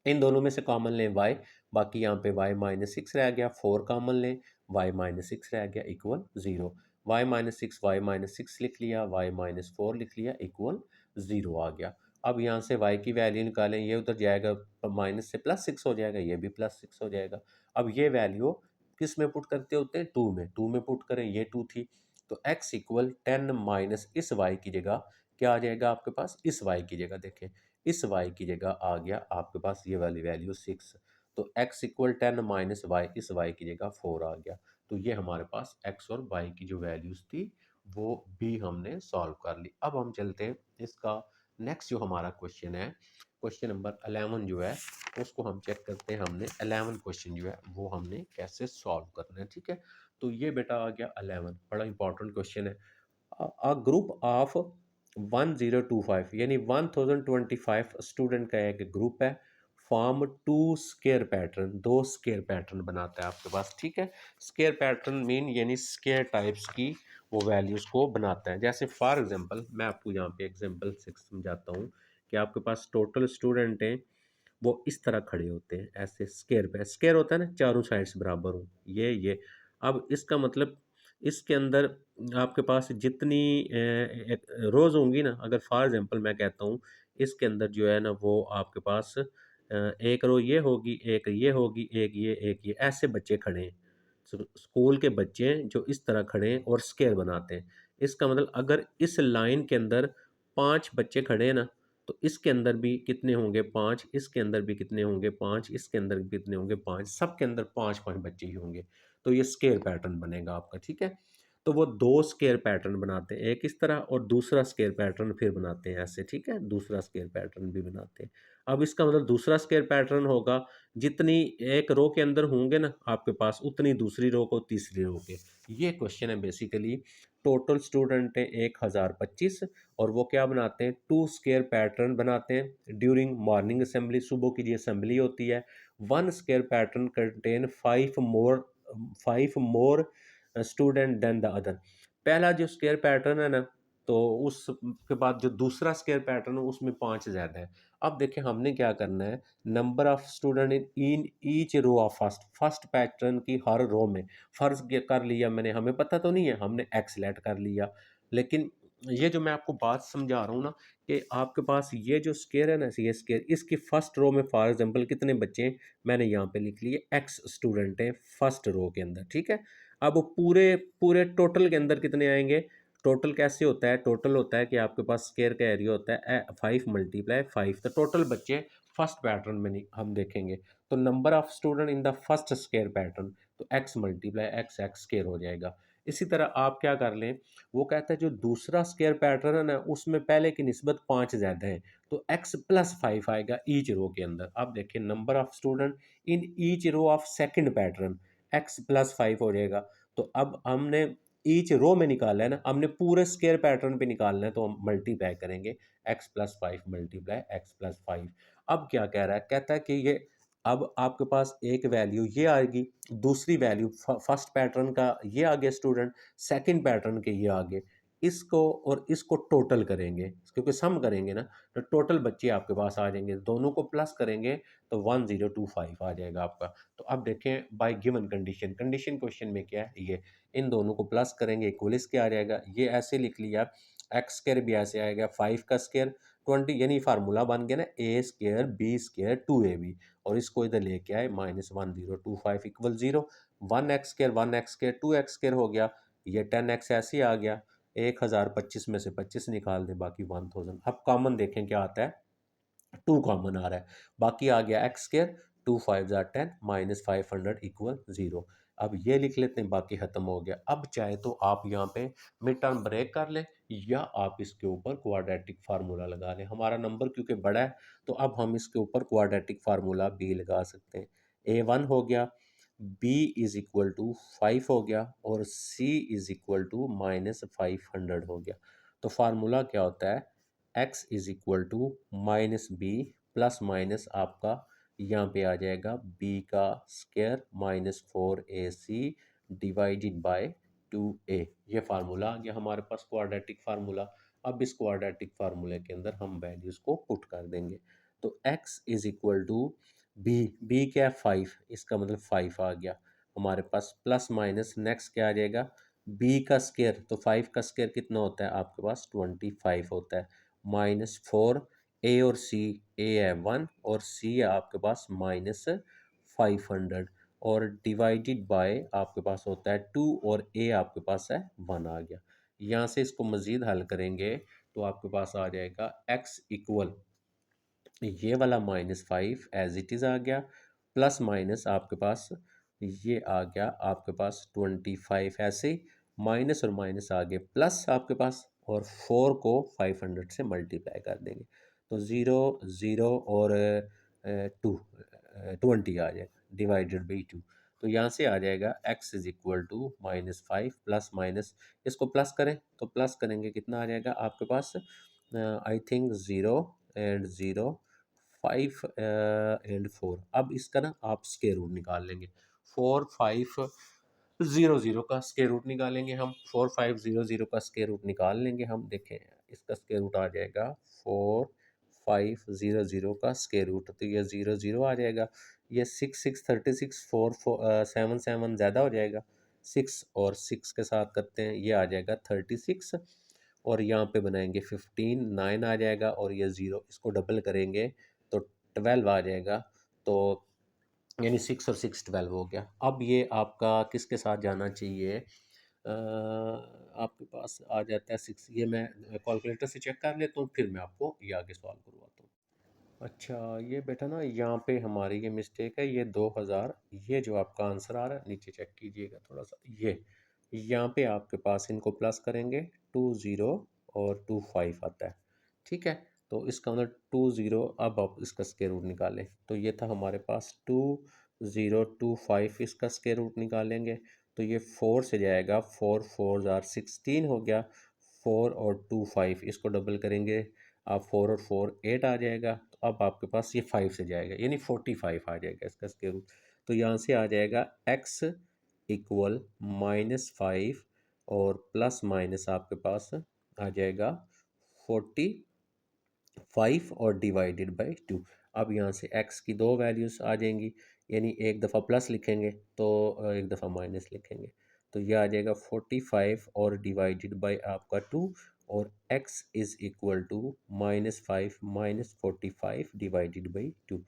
इन दोनों में से कॉमन लें y, बाकी यहाँ पे y -6 रह गया, 4 कॉमन लें, y -6 रह गया इक्वल 0, y -6 लिख लिया, y -4 लिख लिया इक्वल 0 आ गया। अब यहाँ से y की वैल्यू निकालें, ये उधर जाएगा माइनस से +6 हो जाएगा, ये भी +6 हो जाएगा। अब ये वैल्यू किस में पुट करते होते हैं, 2 में पुट करें, ये 2 थी, तो x इक्वल 10 माइनस इस y की जगह क्या आ जाएगा आपके पास, इस y की जगह देखें, इस y की जगह आ गया आपके पास ये वाली वैल्यू 6, तो x इक्वल 10 माइनस वाई, इस y की जगह 4 आ गया। तो ये हमारे पास x और y की जो वैल्यूज़ थी वो भी हमने सॉल्व कर ली। अब हम चलते हैं इसका नेक्स्ट जो हमारा क्वेश्चन है, क्वेश्चन नंबर 11 जो है उसको हम चेक करते हैं, हमने 11 क्वेश्चन जो है वो हमने कैसे सॉल्व करना है। ठीक है, तो ये बेटा आ गया 11, बड़ा इंपॉर्टेंट क्वेश्चन है। अ ग्रुप ऑफ 1025 यानी 1025 स्टूडेंट का एक ग्रुप है, form 2 square pattern, 2 square pattern बनाता है आपके पास। ठीक है, स्केयर पैटर्न मीन यानी स्केयर टाइप्स की वो वैल्यूज़ को बनाता है। जैसे फॉर एग्जांपल मैं आपको यहाँ पे एग्जांपल से समझाता हूँ कि आपके पास टोटल स्टूडेंट हैं, वो इस तरह खड़े होते हैं ऐसे स्केयर पे, स्केयर होता है ना चारों साइड्स बराबर हो, ये अब इसका मतलब इसके अंदर आपके पास जितनी रोज़ होंगी ना, अगर फॉर एग्जांपल मैं कहता हूँ इसके अंदर जो है ना वो आपके पास एक रो ये होगी, एक ये होगी, एक ये ऐसे बच्चे खड़े हैं, स्कूल के बच्चे जो इस तरह खड़े हैं और स्केयर बनाते हैं। इसका मतलब अगर इस लाइन के अंदर 5 बच्चे खड़े हैं ना, तो इसके अंदर भी कितने होंगे, 5, इसके अंदर भी कितने होंगे, 5, इसके अंदर भी कितने होंगे, 5, सबके अंदर 5-5 बच्चे ही होंगे। तो ये स्केयर पैटर्न बनेगा आपका। ठीक है, तो वो 2 स्केयर पैटर्न बनाते हैं, एक इस तरह और दूसरा स्केयर पैटर्न फिर बनाते हैं ऐसे। ठीक है, दूसरा स्केयर पैटर्न भी बनाते हैं। अब इसका मतलब दूसरा स्केयर पैटर्न होगा, जितनी एक रो के अंदर होंगे ना आपके पास, उतनी दूसरी रो को, तीसरी रो के। ये क्वेश्चन है बेसिकली। टोटल स्टूडेंट है 1025 और वो क्या बनाते हैं, 2 स्केयर पैटर्न बनाते हैं ड्यूरिंग मॉर्निंग असेंबली, सुबह की जो असेंबली होती है। 1 square pattern contain 5 more student than the other. पहला जो स्केयर पैटर्न है ना, तो उसके बाद जो दूसरा स्केयर पैटर्न है उसमें 5 ज़्यादा है। अब देखें हमने क्या करना है, number of student in each row of first pattern की हर रो में, फ़र्ज़ कर लिया मैंने, हमें पता तो नहीं है, हमने एक्स लेट कर लिया। लेकिन ये जो मैं आपको बात समझा रहा हूँ ना, कि आपके पास ये जो स्केयर है ना, ये स्केयर, इसकी फर्स्ट रो में फॉर एग्जांपल कितने बच्चे हैं, मैंने यहाँ पे लिख लिए एक्स स्टूडेंट हैं फर्स्ट रो के अंदर। ठीक है, अब पूरे पूरे टोटल के अंदर कितने आएंगे, टोटल कैसे होता है, टोटल होता है कि आपके पास स्केयर का एरिया होता है 5 × 5, तो टोटल बच्चे फर्स्ट पैटर्न में हम देखेंगे तो number of student in the first square pattern, तो x multiply x x square हो जाएगा। इसी तरह आप क्या कर लें, वो कहता है जो दूसरा स्क्वायर पैटर्न है ना उसमें पहले की निस्बत 5 ज़्यादा है, तो x प्लस 5 आएगा ईच रो के अंदर। अब देखिए number of student in each row of second pattern, x plus 5 हो जाएगा। तो अब हमने ईच रो में निकाला है ना, हमने पूरे स्क्वायर पैटर्न पे निकालना है, तो हम मल्टीप्लाई करेंगे x plus 5 multiply x plus 5। अब क्या कह रहा है, कहता है कि ये अब आपके पास एक वैल्यू ये आएगी, दूसरी वैल्यू फर्स्ट पैटर्न का ये आ गया स्टूडेंट, सेकंड पैटर्न के ये आगे, इसको और इसको टोटल करेंगे क्योंकि सम करेंगे ना, तो टोटल बच्चे आपके पास आ जाएंगे, दोनों को प्लस करेंगे तो 1025 आ जाएगा आपका। तो अब देखें bye given condition, condition question में क्या है, ये इन दोनों को प्लस करेंगे इक्वल इसके आ जाएगा, ये ऐसे लिख लिया, एक्स स्क्वायर भी ऐसे आएगा 5 का स्क्वायर 20, यानी फार्मूला बन गया ना ए स्क्वायर बी स्क्वायर 2ab, और इसको इधर लेके आए -1025 equal 0, 1x square 2x square हो गया, ये 10x ऐसे ही आ गया, 1025 में से 25 निकाल दें बाकी 1000। अब कॉमन देखें क्या आता है, 2 कॉमन आ रहा है, बाकी आ गया एक्स स्क्वायर 2 5 जार 10 -500 इक्वल 0। अब ये लिख लेते हैं, बाकी ख़त्म हो गया। अब चाहे तो आप यहाँ पे मिड टर्म ब्रेक कर लें या आप इसके ऊपर क्वाड्रेटिक फार्मूला लगा लें। हमारा नंबर क्योंकि बड़ा है तो अब हम इसके ऊपर क्वाड्रेटिक फार्मूला भी लगा सकते हैं। A1 हो गया, B इज़ इक्वल टू 5 हो गया और C इज़ इक्वल टू -500 हो गया। तो फार्मूला क्या होता है, x is equal to minus b plus minus आपका यहाँ पे आ जाएगा b का square -4ac divided by 2a। ये फार्मूला आ गया हमारे पास क्वाड्रेटिक फार्मूला। अब इस क्वाड्रेटिक फार्मूले के अंदर हम वैल्यूज़ को पुट कर देंगे, तो x is equal to b क्या है 5, इसका मतलब 5 आ गया हमारे पास, प्लस माइनस नेक्स्ट क्या आ जाएगा b का स्क्वायर, तो 5 का स्क्वायर कितना होता है आपके पास 25 होता है, -4 ए और सी, ए है 1 और सी है आपके पास -500, और डिवाइडेड बाय आपके पास होता है 2 और ए आपके पास है 1 आ गया। यहाँ से इसको मज़ीद हल करेंगे तो आपके पास आ जाएगा x इक्वल ये वाला -5 एज इट इज़ आ गया, प्लस माइनस आपके पास ये आ गया आपके पास 25 ऐसे, माइनस और माइनस आ गए प्लस आपके पास, और 4 को 500 से मल्टीप्लाई कर देंगे तो 0 0 और 2 20 आ जाएगा डिवाइडेड बाई 2। तो यहाँ से आ जाएगा x is equal to -5 plus minus, इसको प्लस करें तो प्लस करेंगे कितना आ जाएगा आपके पास, आई थिंक 0 एंड 0 5 एंड 4। अब इसका ना आप स्क्वायर रूट निकाल लेंगे, 4 5 0 0 का स्क्वायर रूट निकालेंगे हम, 4 5 0 0 का स्क्वायर रूट निकाल लेंगे हम। देखें इसका स्क्वायर रूट आ जाएगा 4 5 0 0 का स्क्वायर रूट, तो ये 0 0 आ जाएगा, ये 6 6 36 4 7 7 ज़्यादा हो जाएगा, 6 और 6 के साथ करते हैं ये आ जाएगा 36, और यहाँ पे बनाएंगे 15 9 आ जाएगा, और ये 0 इसको डबल करेंगे तो 12 आ जाएगा, तो यानी 6 और 6 12 हो गया। अब ये आपका किसके साथ जाना चाहिए, आपके पास आ जाता है 6, ये मैं कैलकुलेटर से चेक कर लेता हूँ फिर मैं आपको ये आगे सॉल्व करवाता हूँ। अच्छा ये बेटा ना यहाँ पे हमारी ये मिस्टेक है, ये 2000, ये जो आपका आंसर आ रहा है नीचे चेक कीजिएगा थोड़ा सा, ये यहाँ पे आपके पास इनको प्लस करेंगे 20 और 25 आता है, ठीक है। तो इसका मतलब 20, अब आप इसका स्क्वायर रूट निकालें, तो ये था हमारे पास 2025, इसका स्क्वायर रूट निकालेंगे तो ये 4 से जाएगा, 4 4 जार 16 हो गया, 4 और 2 5 इसको डबल करेंगे आप 4 और 4 8 आ जाएगा, तो अब आपके पास ये 5 से जाएगा यानी 45 आ जाएगा इसका स्क्वायर रूट। तो यहाँ से आ जाएगा x इक्वल -5 और प्लस माइनस आपके पास आ जाएगा 45 और डिवाइडेड बाई 2। अब यहाँ से x की दो वैल्यूज़ आ जाएंगी, यानी एक दफ़ा प्लस लिखेंगे तो एक दफ़ा माइनस लिखेंगे, तो ये आ जाएगा 45 और डिवाइडेड बाई आपका 2, और x is equal to -5 -45 divided by 2।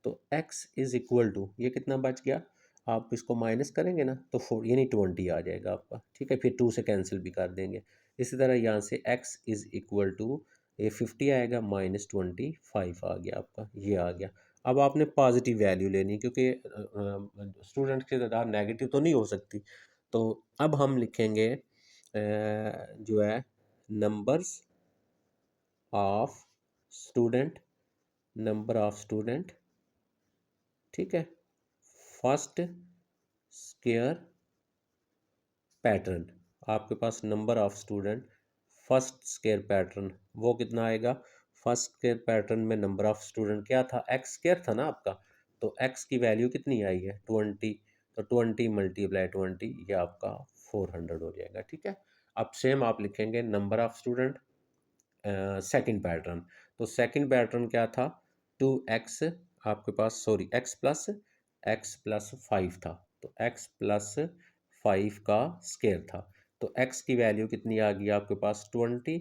तो x इज़ इक्वल टू ये कितना बच गया, आप इसको माइनस करेंगे ना तो 4 यानी 20 आ जाएगा आपका, ठीक है, फिर 2 से कैंसिल भी कर देंगे। इसी तरह यहाँ से x इज़ इक्वल टू ये 50 आएगा, -25 आ गया आपका, ये आ गया। अब आपने पॉजिटिव वैल्यू लेनी, क्योंकि स्टूडेंट की तादाद नेगेटिव तो नहीं हो सकती। तो अब हम लिखेंगे जो है numbers of student, number of student, ठीक है, फर्स्ट स्केयर पैटर्न। आपके पास number of student first square pattern वो कितना आएगा? फर्स्ट स्केयर पैटर्न में नंबर ऑफ स्टूडेंट क्या था? एक्स स्केयर था ना आपका, तो एक्स की वैल्यू कितनी आई है? 20। तो 20 मल्टीप्लाई 20, ये आपका 400 हो जाएगा, ठीक है। अब सेम आप लिखेंगे number of student second pattern. तो सेकंड पैटर्न क्या था? 2x, आपके पास सॉरी x प्लस 5 था, तो x प्लस 5 का स्केयर था। तो x की वैल्यू कितनी आ गई आपके पास? 20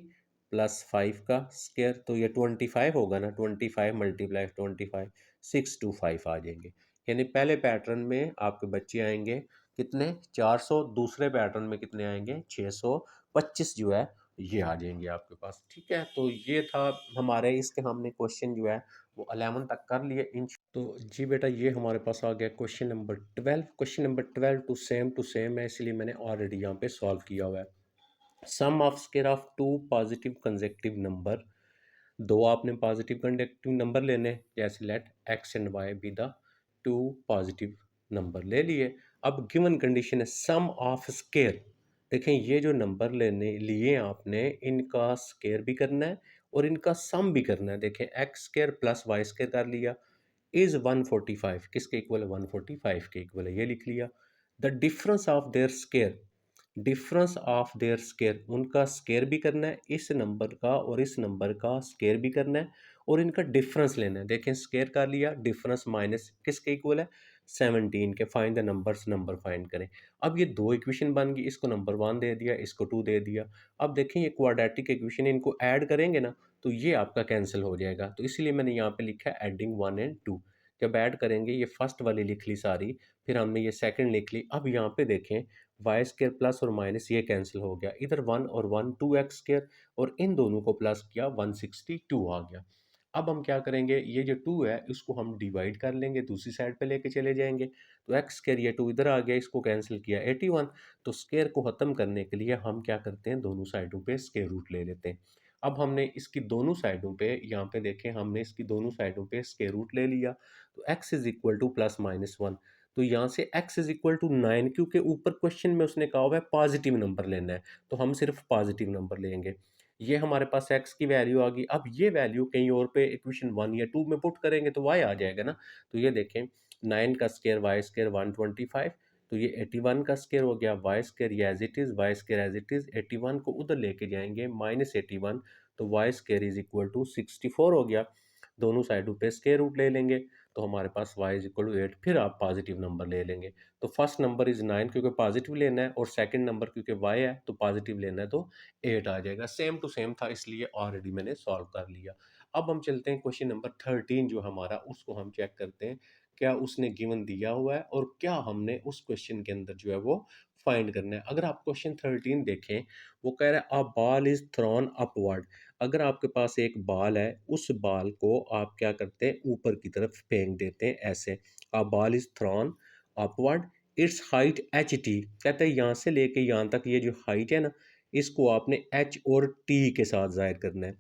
प्लस 5 का स्केयर, तो ये 25 होगा ना, 25 मल्टीप्लाई 25, 625 आ जाएंगे। यानी पहले पैटर्न में आपके बच्चे आएंगे कितने? 400। दूसरे पैटर्न में कितने आएंगे? 625 जो है ये आ जाएंगे आपके पास, ठीक है। तो ये था हमारे, इसके हमने क्वेश्चन जो है वो 11 तक कर लिए इन। तो जी बेटा, ये हमारे पास आ गया question number 12। Question number 12 too same है, इसलिए मैंने ऑलरेडी यहाँ पे सॉल्व किया हुआ है। Sum of square of two positive consecutive number, दो आपने पॉजिटिव कंडक्टिव नंबर लेने, जैसे let x and y be the two positive number ले लिए। अब गिवन कंडीशन है सम ऑफ स्केयर। देखें, ये जो नंबर लेने लिए आपने, इनका स्केयर भी करना है और इनका सम भी करना है। देखें, x square plus y square कर लिया, इज 145 किसके इक्वल है? 145 के इक्वल है, ये लिख लिया। The difference of their square, difference of their square, उनका स्केयर भी करना है, इस नंबर का और इस नंबर का स्केयर भी करना है और इनका डिफरेंस लेना है। देखें, स्केयर कर लिया, डिफरेंस माइनस किसके इक्वल है? 17 के। Find the numbers, number find करें। अब ये दो इक्वेशन बन गई, इसको नंबर 1 दे दिया, इसको 2 दे दिया। अब देखें, ये क्वाड्रेटिक इक्वेशन, इनको ऐड करेंगे ना तो ये आपका कैंसिल हो जाएगा, तो इसलिए मैंने यहाँ पे लिखा है एडिंग 1 एंड 2। जब ऐड करेंगे, ये फर्स्ट वाली लिख ली सारी, फिर हमने ये सेकंड लिख ली। अब यहाँ पे देखें, वाई स्केयर प्लस और माइनस ये कैंसिल हो गया, इधर 1 और 1 2x स्केयर, और इन दोनों को प्लस किया 162 आ गया। अब हम क्या करेंगे, ये जो 2 है इसको हम डिवाइड कर लेंगे, दूसरी साइड पे लेके चले जाएंगे। तो एक्स स्केयर, ये 2 इधर आ गया, इसको कैंसिल किया 81। तो स्केयर को ख़त्म करने के लिए हम क्या करते हैं, दोनों साइडों पे स्केयर रूट ले लेते हैं। अब हमने इसकी दोनों साइडों पे, यहाँ पे देखें, हमने इसकी दोनों साइडों पे स्केयर रूट ले लिया। तो x is equal two plus minus 1। तो यहाँ से x इज इक्वल टू 9, क्योंकि ऊपर क्वेश्चन में उसने कहा हुआ है पॉजिटिव नंबर लेना है, तो हम सिर्फ पॉजिटिव नंबर लेंगे। ये हमारे पास x की वैल्यू आ गई। अब ये वैल्यू कहीं और पे इक्वेशन 1 या 2 में पुट करेंगे तो y आ जाएगा ना। तो ये देखें, 9 का स्केयर वाई स्केयर 125, तो ये 81 का स्केयर हो गया, वाई स्केयर ये as it is, y square as it is, 81 को उधर लेके जाएंगे -81, तो y square is equal to 64 हो गया। दोनों साइडों पे स्केयर रूट ले लेंगे, तो हमारे पास y इज इक्वल टू 8। फिर आप पॉजिटिव नंबर ले लेंगे, तो फर्स्ट नंबर इज 9 क्योंकि पॉजिटिव लेना है, और सेकंड नंबर क्योंकि y है तो पॉजिटिव लेना है, तो 8 आ जाएगा। सेम टू सेम था, इसलिए ऑलरेडी मैंने सॉल्व कर लिया। अब हम चलते हैं क्वेश्चन नंबर 13 जो हमारा, उसको हम चेक करते हैं क्या उसने गिवन दिया हुआ है और क्या हमने उस क्वेश्चन के अंदर जो है वो फाइंड करना है। अगर आप क्वेश्चन 13 देखें, वो कह रहा है a ball is throne upward. अगर आपके पास एक बॉल है, उस बॉल को आप क्या करते हैं, ऊपर की तरफ फेंक देते हैं ऐसे। A ball is throne upward, it's height H T. कहते हैं यहाँ से लेके यहाँ तक ये जो हाइट है ना, इसको आपने एच और टी के साथ जाहिर करना है।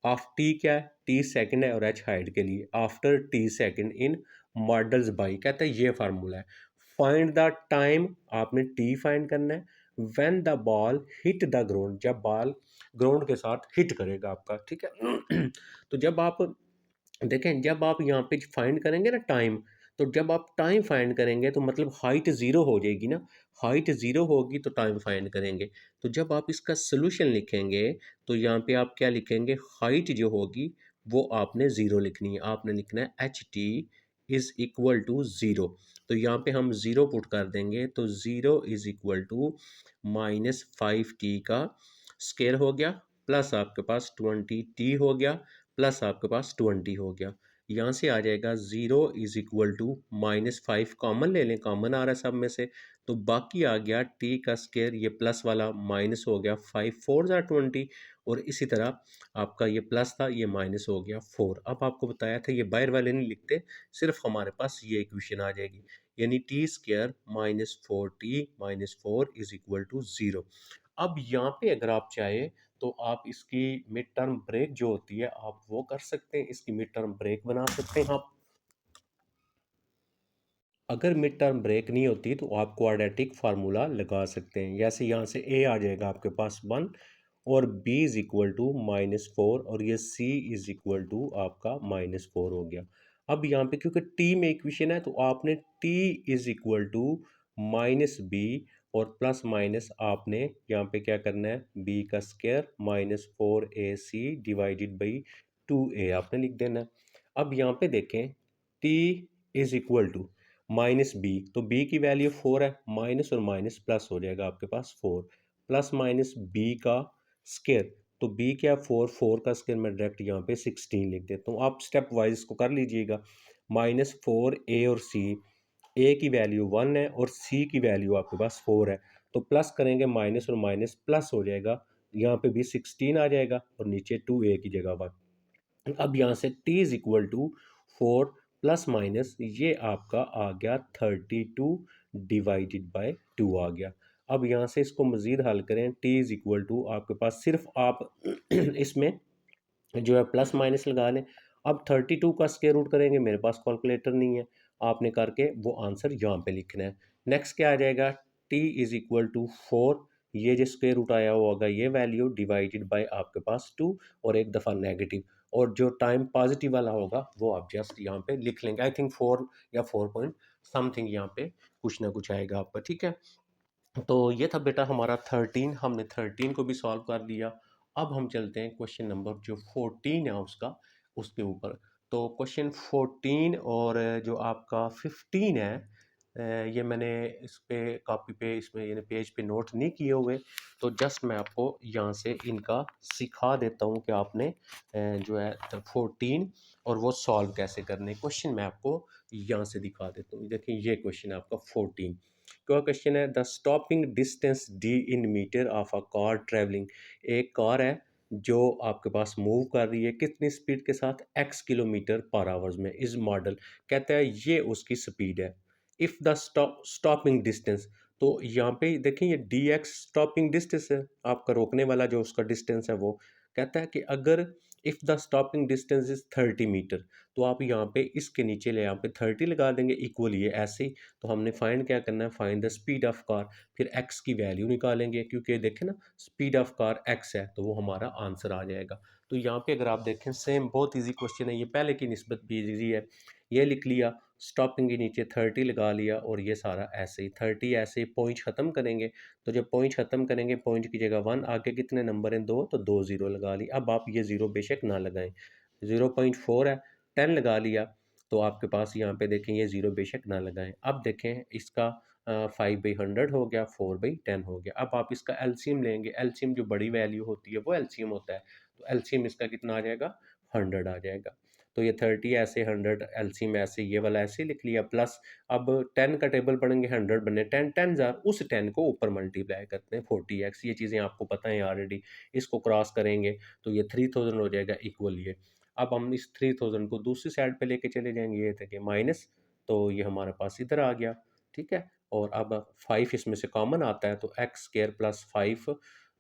ऑफ टी क्या है? टी सेकंड है और एच हाइट के लिए। After T second in models by, कहते हैं ये फार्मूला है। फाइंड द टाइम, आपने टी फाइंड करना है। When the ball hit the ground, जब बॉल ग्राउंड के साथ हिट करेगा आपका, ठीक है। तो जब आप देखें, जब आप यहाँ पे फाइंड करेंगे ना टाइम, तो जब आप टाइम फाइंड करेंगे तो मतलब हाइट ज़ीरो हो जाएगी ना, हाइट ज़ीरो होगी तो टाइम फाइंड करेंगे। तो जब आप इसका सोल्यूशन लिखेंगे तो यहाँ पे आप क्या लिखेंगे, हाइट जो होगी वो आपने ज़ीरो लिखनी है, आपने लिखना है h t is equal to zero. तो यहाँ पे हम ज़ीरो पुट कर देंगे, तो zero is equal to -5t का स्केयर हो गया, प्लस आपके पास 20t हो गया, प्लस आपके पास 20 हो गया। यहाँ से आ जाएगा 0 इज इक्वल टू -5, कॉमन ले लें, कॉमन आ रहा है सब में से, तो बाकी आ गया टी का स्केयर, ये प्लस वाला माइनस हो गया 5 4 ज़ा 20, और इसी तरह आपका ये प्लस था, ये माइनस हो गया 4। अब आपको बताया था ये बाहर वाले नहीं लिखते, सिर्फ हमारे पास ये इक्वेशन आ जाएगी, यानी t square -4t -4 is equal to 0। अब यहाँ पे अगर आप चाहे तो आप इसकी मिड टर्म ब्रेक जो होती है आप वो कर सकते हैं, इसकी मिड टर्म ब्रेक बना सकते हैं आप। अगर मिड टर्म ब्रेक नहीं होती तो आप क्वाड्रेटिक फार्मूला लगा सकते हैं, जैसे यहाँ से ए आ जाएगा आपके पास 1, और b इज इक्वल टू -4, और ये c इज इक्वल टू आपका -4 हो गया। अब यहाँ पे क्योंकि t में इक्वेशन है तो आपने t is equal to -b और प्लस माइनस आपने यहाँ पे क्या करना है, b का square -4ac divided by 2a आपने लिख देना है। अब यहाँ पे देखें t is equal to -b, तो b की वैल्यू 4 है, माइनस और माइनस प्लस हो जाएगा आपके पास 4, प्लस माइनस b का स्क्वायर, तो b क्या 4, 4 का स्क्वायर मैं डायरेक्ट यहाँ पे 16 लिख देता हूँ। आप स्टेप वाइज इसको कर लीजिएगा। -4 a और c, a की वैल्यू 1 है और c की वैल्यू आपके पास 4 है, तो प्लस करेंगे माइनस और माइनस प्लस हो जाएगा, यहाँ पे भी 16 आ जाएगा और नीचे 2a की जगह 1। अब यहाँ से t is equal to 4 plus minus ये आपका आ गया 32 डिवाइडेड बाय 2 आ गया। अब यहाँ से इसको मज़ीद हल करें, t इज इक्वल टू आपके पास सिर्फ आप इसमें जो है प्लस माइनस लगा लें। अब 32 का स्क्वायर रूट करेंगे, मेरे पास कैलकुलेटर नहीं है, आपने करके वो आंसर यहाँ पे लिखना है। नेक्स्ट क्या आ जाएगा, t इज इक्वल टू 4, ये जो स्क्वायर रूट आया हुआ होगा ये वैल्यू डिवाइडेड बाय आपके पास 2 और एक दफ़ा नेगेटिव, और जो टाइम पॉजिटिव वाला होगा वो आप जस्ट यहाँ पे लिख लेंगे। आई थिंक 4 या 4 पॉइंट समथिंग यहाँ पे कुछ ना कुछ आएगा आपका, ठीक है। तो ये था बेटा हमारा 13, हमने 13 को भी सॉल्व कर लिया। अब हम चलते हैं क्वेश्चन नंबर जो 14 है उसका, उसके ऊपर। तो क्वेश्चन 14 और जो आपका 15 है, ये मैंने इस पे कॉपी पे इसमें यानी पेज पे नोट नहीं किए हुए, तो जस्ट मैं आपको यहाँ से इनका सिखा देता हूँ कि आपने जो है 14 और वो सॉल्व कैसे करने। क्वेश्चन मैं आपको यहाँ से दिखा देता हूँ। देखिए ये क्वेश्चन है आपका 14। क्या क्वेश्चन है, the stopping distance d in metre of a car travelling, एक कार है जो आपके पास मूव कर रही है कितनी स्पीड के साथ, x किलोमीटर पर आवर्स में, इस मॉडल कहता है ये उसकी स्पीड है। इफ़ द स्टॉपिंग डिस्टेंस, तो यहाँ पे देखें ये डी एक्स स्टॉपिंग डिस्टेंस है, आपका रोकने वाला जो उसका डिस्टेंस है वो कहता है कि अगर if the stopping distance is 30 metre, तो आप यहाँ पे इसके नीचे ले यहाँ पे 30 लगा देंगे इक्वल ये ऐसे ही। तो हमने फाइंड क्या करना है, find the speed of car, फिर एक्स की वैल्यू निकालेंगे क्योंकि देखें ना स्पीड ऑफ कार एक्स है, तो वो हमारा आंसर आ जाएगा। तो यहाँ पे अगर आप देखें सेम बहुत इजी क्वेश्चन है, ये पहले की निस्बत भी इजी है। ये लिख लिया, स्टॉपिंग के नीचे 30 लगा लिया, और ये सारा ऐसे ही 30 ऐसे ही पॉइंट ख़त्म करेंगे। तो जब पॉइंट ख़त्म करेंगे, पॉइंट की जगह 1, आगे कितने नंबर हैं 2, तो 2 ज़ीरो लगा ली। अब आप ये ज़ीरो बेशक ना लगाएं, 0.4 है, 10 लगा लिया, तो आपके पास यहाँ पे देखें ये ज़ीरो बेशक ना लगाएं। अब देखें इसका 5/100 हो गया, 4/10 हो गया। अब आप इसका एलसीएम लेंगे, एलसीएम जो बड़ी वैल्यू होती है वो एलसीएम होता है, तो एलसीएम इसका कितना आ जाएगा, 100 आ जाएगा। तो ये 30 ऐसे, 100 एलसीएम ऐसे, ये वाला ऐसे लिख लिया, प्लस अब 10 का टेबल पढ़ेंगे, 100 बने 10, 10,000, उस 10 को ऊपर मल्टीप्लाई करते हैं 40x, ये चीज़ें आपको पता है ऑलरेडी। इसको क्रॉस करेंगे तो ये 3000 हो जाएगा इक्वल ये। अब हम इस 3000 को दूसरी साइड पे लेके चले जाएंगे, ये थे कि माइनस, तो ये हमारे पास इधर आ गया, ठीक है। और अब 5 इसमें से कॉमन आता है, तो एक्स स्क्र प्लस 5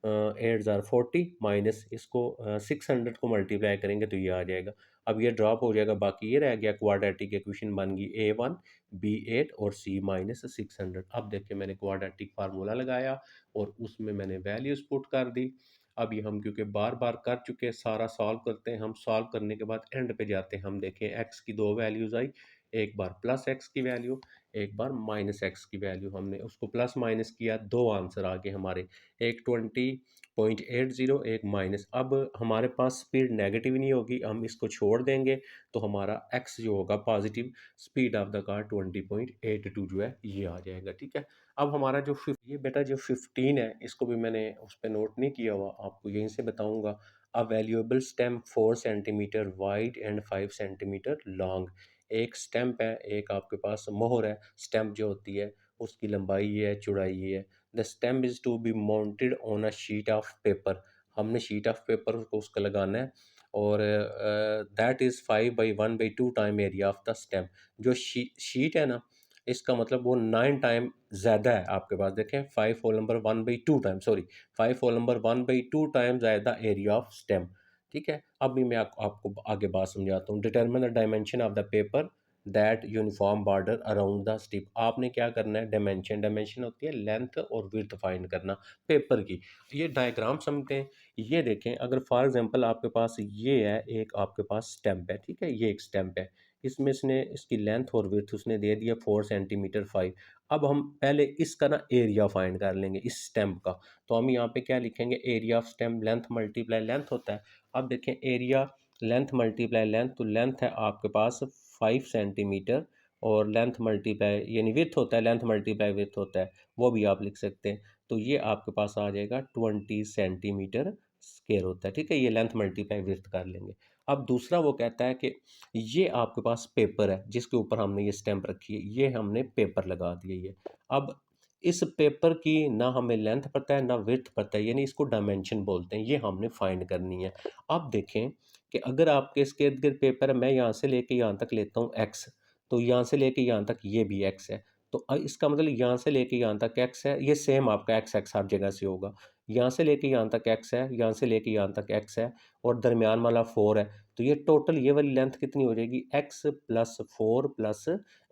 8,040 माइनस इसको 600 को मल्टीप्लाई करेंगे तो ये आ जाएगा। अब ये ड्रॉप हो जाएगा, बाकी ये रह गया, क्वाड्रेटिक इक्वेशन बन गई A1 B8 और C माइनस 600। अब देखिए मैंने क्वाड्रेटिक फार्मूला लगाया और उसमें मैंने वैल्यूज पुट कर दी। अब ये हम क्योंकि बार बार कर चुके हैं, सारा सॉल्व करते हैं। हम सॉल्व करने के बाद एंड पे जाते हैं, हम देखें एक्स की दो वैल्यूज़ आई, एक बार प्लस एक्स की वैल्यू, एक बार माइनस एक्स की वैल्यू। हमने उसको प्लस माइनस किया, दो आंसर आ गए हमारे, एक 20.80, एक माइनस। अब हमारे पास स्पीड नेगेटिव नहीं होगी, हम इसको छोड़ देंगे तो हमारा एक्स जो होगा positive, speed of the car 20.82 जो है ये आ जाएगा, ठीक है। अब हमारा जो ये बेटा जो 15 है, इसको भी मैंने उस पे नोट नहीं किया हुआ, आपको यहीं से बताऊंगा। अ valuable stem 4 centimetre wide and 5 centimetre long. एक स्टेम्प है, एक आपके पास मोहर है। स्टेम्प जो होती है उसकी लंबाई ये है, चौड़ाई ये है। The stamp is to be mounted on a sheet of paper. हमने शीट ऑफ पेपर को उसका लगाना है, और that is 5/1/2 time area of the stamp. जो शीट है ना, इसका मतलब वो 9 टाइम ज़्यादा है आपके पास। देखें 5 whole number 1/2 time, sorry 5 whole number 1/2 time ज़्यादा एरिया ऑफ स्टेम। ठीक है, अभी मैं आपको आगे बात समझाता हूँ। Determine the dimension of the paper that uniform border around the strip. आपने क्या करना है, डायमेंशन, डायमेंशन होती है लेंथ और विड्थ फाइंड करना पेपर की। ये डायग्राम समझते हैं। ये देखें, अगर फॉर एग्जांपल आपके पास ये है, एक आपके पास स्टैम्प है, ठीक है, ये एक स्टैम्प है। इसमें इसने इसकी लेंथ और विड्थ उसने दे दिया 4 सेंटीमीटर 5। अब हम पहले इसका ना एरिया फाइंड कर लेंगे इस स्टैम्प का। तो हम यहाँ पे क्या लिखेंगे, area of stamp length multiply length होता है। अब देखें एरिया लेंथ मल्टीप्लाई लेंथ, तो लेंथ है आपके पास 5 सेंटीमीटर, और लेंथ मल्टीप्लाई यानी विड्थ होता है, लेंथ मल्टीप्लाई विड्थ होता है, वो भी आप लिख सकते हैं। तो ये आपके पास आ जाएगा 20 सेंटीमीटर स्क्वायर होता है। ठीक है, ये लेंथ मल्टीप्लाई विड्थ कर लेंगे। अब दूसरा वो कहता है कि ये आपके पास पेपर है जिसके ऊपर हमने ये स्टैम्प रखी है, ये हमने पेपर लगा दिया ये। अब इस पेपर की ना हमें लेंथ पता है ना विड्थ पता है, यानी इसको डायमेंशन बोलते हैं, ये हमने फाइंड करनी है। अब देखें कि अगर आपके इसके इर्द गिर्द पेपर है, मैं यहाँ से लेके यहाँ तक लेता हूँ एक्स, तो यहाँ से लेके यहाँ तक ये भी एक्स है। तो इसका मतलब यहाँ से लेके यहाँ तक एक्स है, ये सेम आपका एक्स एक्स हर जगह से होगा। यहाँ से लेके यहाँ तक एक्स है, यहाँ से लेके यहाँ तक एक्स है, और दरमियान वाला 4 है। तो ये टोटल ये वाली लेंथ कितनी हो जाएगी, एक्स प्लस 4 प्लस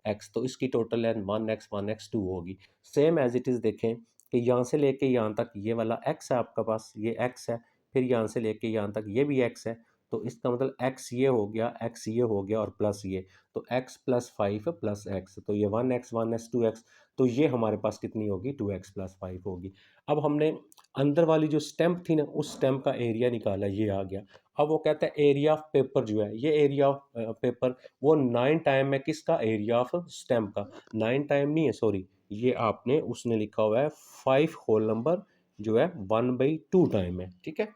एक्स। तो इसकी टोटल लेंथ 1x होगी। सेम एज इट इज़ देखें कि यहाँ से लेके यहाँ तक ये वाला एक्स है आपका पास, ये एक्स है, फिर यहाँ से लेके यहाँ तक ये भी एक्स है। तो इसका मतलब एक्स ये हो गया, एक्स ये हो गया, और प्लस ये, तो एक्स प्लस 5 प्लस एक्स, तो ये 1x 2x। तो ये हमारे पास कितनी होगी, 2x प्लस 5 होगी। अब हमने अंदर वाली जो स्टैम्प थी ना, उस स्टैम्प का एरिया निकाला, ये आ गया। अब वो कहता है एरिया ऑफ पेपर जो है, ये एरिया ऑफ पेपर वो 9 टाइम है किसका, एरिया ऑफ स्टैम्प का। 9 टाइम नहीं है, सॉरी, ये आपने उसने लिखा हुआ है 5 होल नंबर जो है 1/2 टाइम है। ठीक है,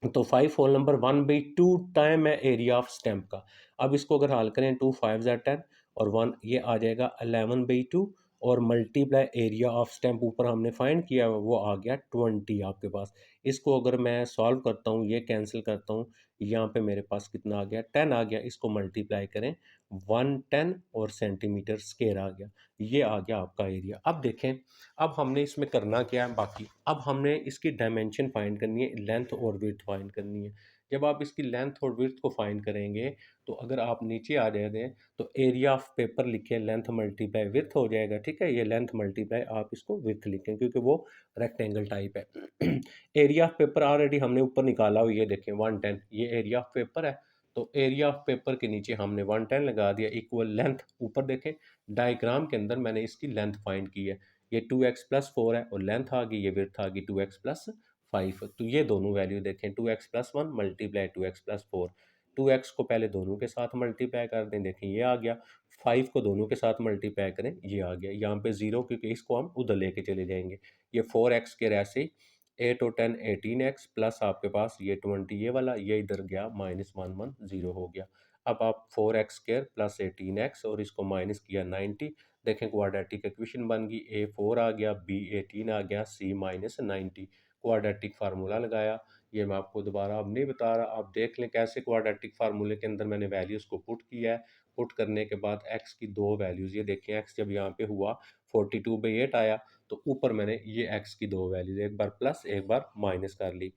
तो 5 होल नंबर 1/2 टाइम है एरिया ऑफ स्टैम्प का। अब इसको अगर हल करें, 2 5 10 और 1, ये आ जाएगा 11/2, और मल्टीप्लाई एरिया ऑफ स्टैम्प ऊपर हमने फाइंड किया है, वो आ गया 20 आपके पास। इसको अगर मैं सॉल्व करता हूँ, ये कैंसिल करता हूँ, यहाँ पे मेरे पास कितना आ गया, 10 आ गया। इसको मल्टीप्लाई करें, 110 और सेंटीमीटर स्क्वायर आ गया। ये आ गया आपका एरिया। अब देखें, अब हमने इसमें करना क्या है बाकी, अब हमने इसकी डायमेंशन फाइंड करनी है, लेंथ और विड्थ फाइंड करनी है। जब आप इसकी लेंथ और विड्थ को फाइंड करेंगे, तो अगर आप नीचे आ जाते हैं तो एरिया ऑफ पेपर लिखें, लेंथ मल्टीप्लाई विड्थ हो जाएगा। ठीक है, ये लेंथ मल्टीप्लाई आप इसको विड्थ लिखें क्योंकि वो रेक्टेंगल टाइप है। एरिया ऑफ पेपर ऑलरेडी हमने ऊपर निकाला हुआ, ये देखें 110, ये एरिया ऑफ पेपर है। तो एरिया ऑफ पेपर के नीचे हमने 110 लगा दिया, इक्वल लेंथ। ऊपर देखें डायग्राम के अंदर मैंने इसकी लेंथ फाइंड की है, ये 2x प्लस 4 है, और लेंथ आ गई, ये विड्थ आ गई 2x प्लस 5। तो ये दोनों वैल्यू देखें, 2x plus 1 multiply 2x plus 4। 2x को पहले दोनों के साथ मल्टीप्लाई कर दें, देखें ये आ गया। 5 को दोनों के साथ मल्टीप्लाई करें, ये आ गया। यहाँ पे 0 क्योंकि इसको हम उधर लेके चले जाएंगे। ये 4x के ऐसे ही 8 और 10 18x प्लस आपके पास ये 20, ये वाला ये इधर गया, -1 0 हो गया। अब आप 4x स्क्वायर प्लस 18x और इसको माइनस किया 90। देखें क्वाड्रेटिक इक्वेशन बन गई, A4 आ गया, B18 आ गया, C-90। क्वाड्रेटिक फार्मूला लगाया। ये मैं आपको दोबारा अब नहीं बता रहा, आप देख लें कैसे क्वाड्रेटिक फार्मूले के अंदर मैंने वैल्यूज़ को पुट किया है। पुट करने के बाद x की दो वैल्यूज़, ये देखें x जब यहाँ पे हुआ 42/8 आया, तो ऊपर मैंने ये x की दो वैल्यूज़ एक बार प्लस एक बार माइनस कर ली।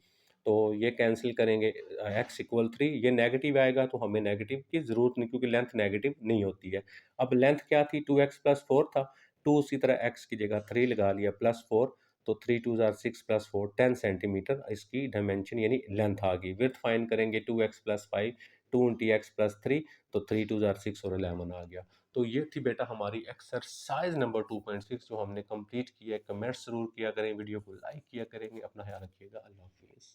तो ये कैंसिल करेंगे, x इक्वल 3, ये नेगेटिव आएगा तो हमें नेगेटिव की ज़रूरत नहीं क्योंकि लेंथ नेगेटिव नहीं होती है। अब लेंथ क्या थी, 2x प्लस 4 था, 2 उसी तरह x की जगह 3 लगा लिया प्लस 4, तो 3 2 ज़ार 6 प्लस 4 10 सेंटीमीटर इसकी डायमेंशन यानी लेंथ आ गई। विड्थ फाइंड करेंगे 2x प्लस 5, 2 इंटी एक्स प्लस 3, तो 3 2 ज़ार 6 और 11 आ गया। तो ये थी बेटा हमारी एक्सरसाइज नंबर 2.6 जो हमने कंप्लीट किया है। कमेंट्स ज़रूर किया करें, वीडियो को लाइक किया करेंगे। अपना ख्याल रखिएगा। अल्लाह हाफिज़।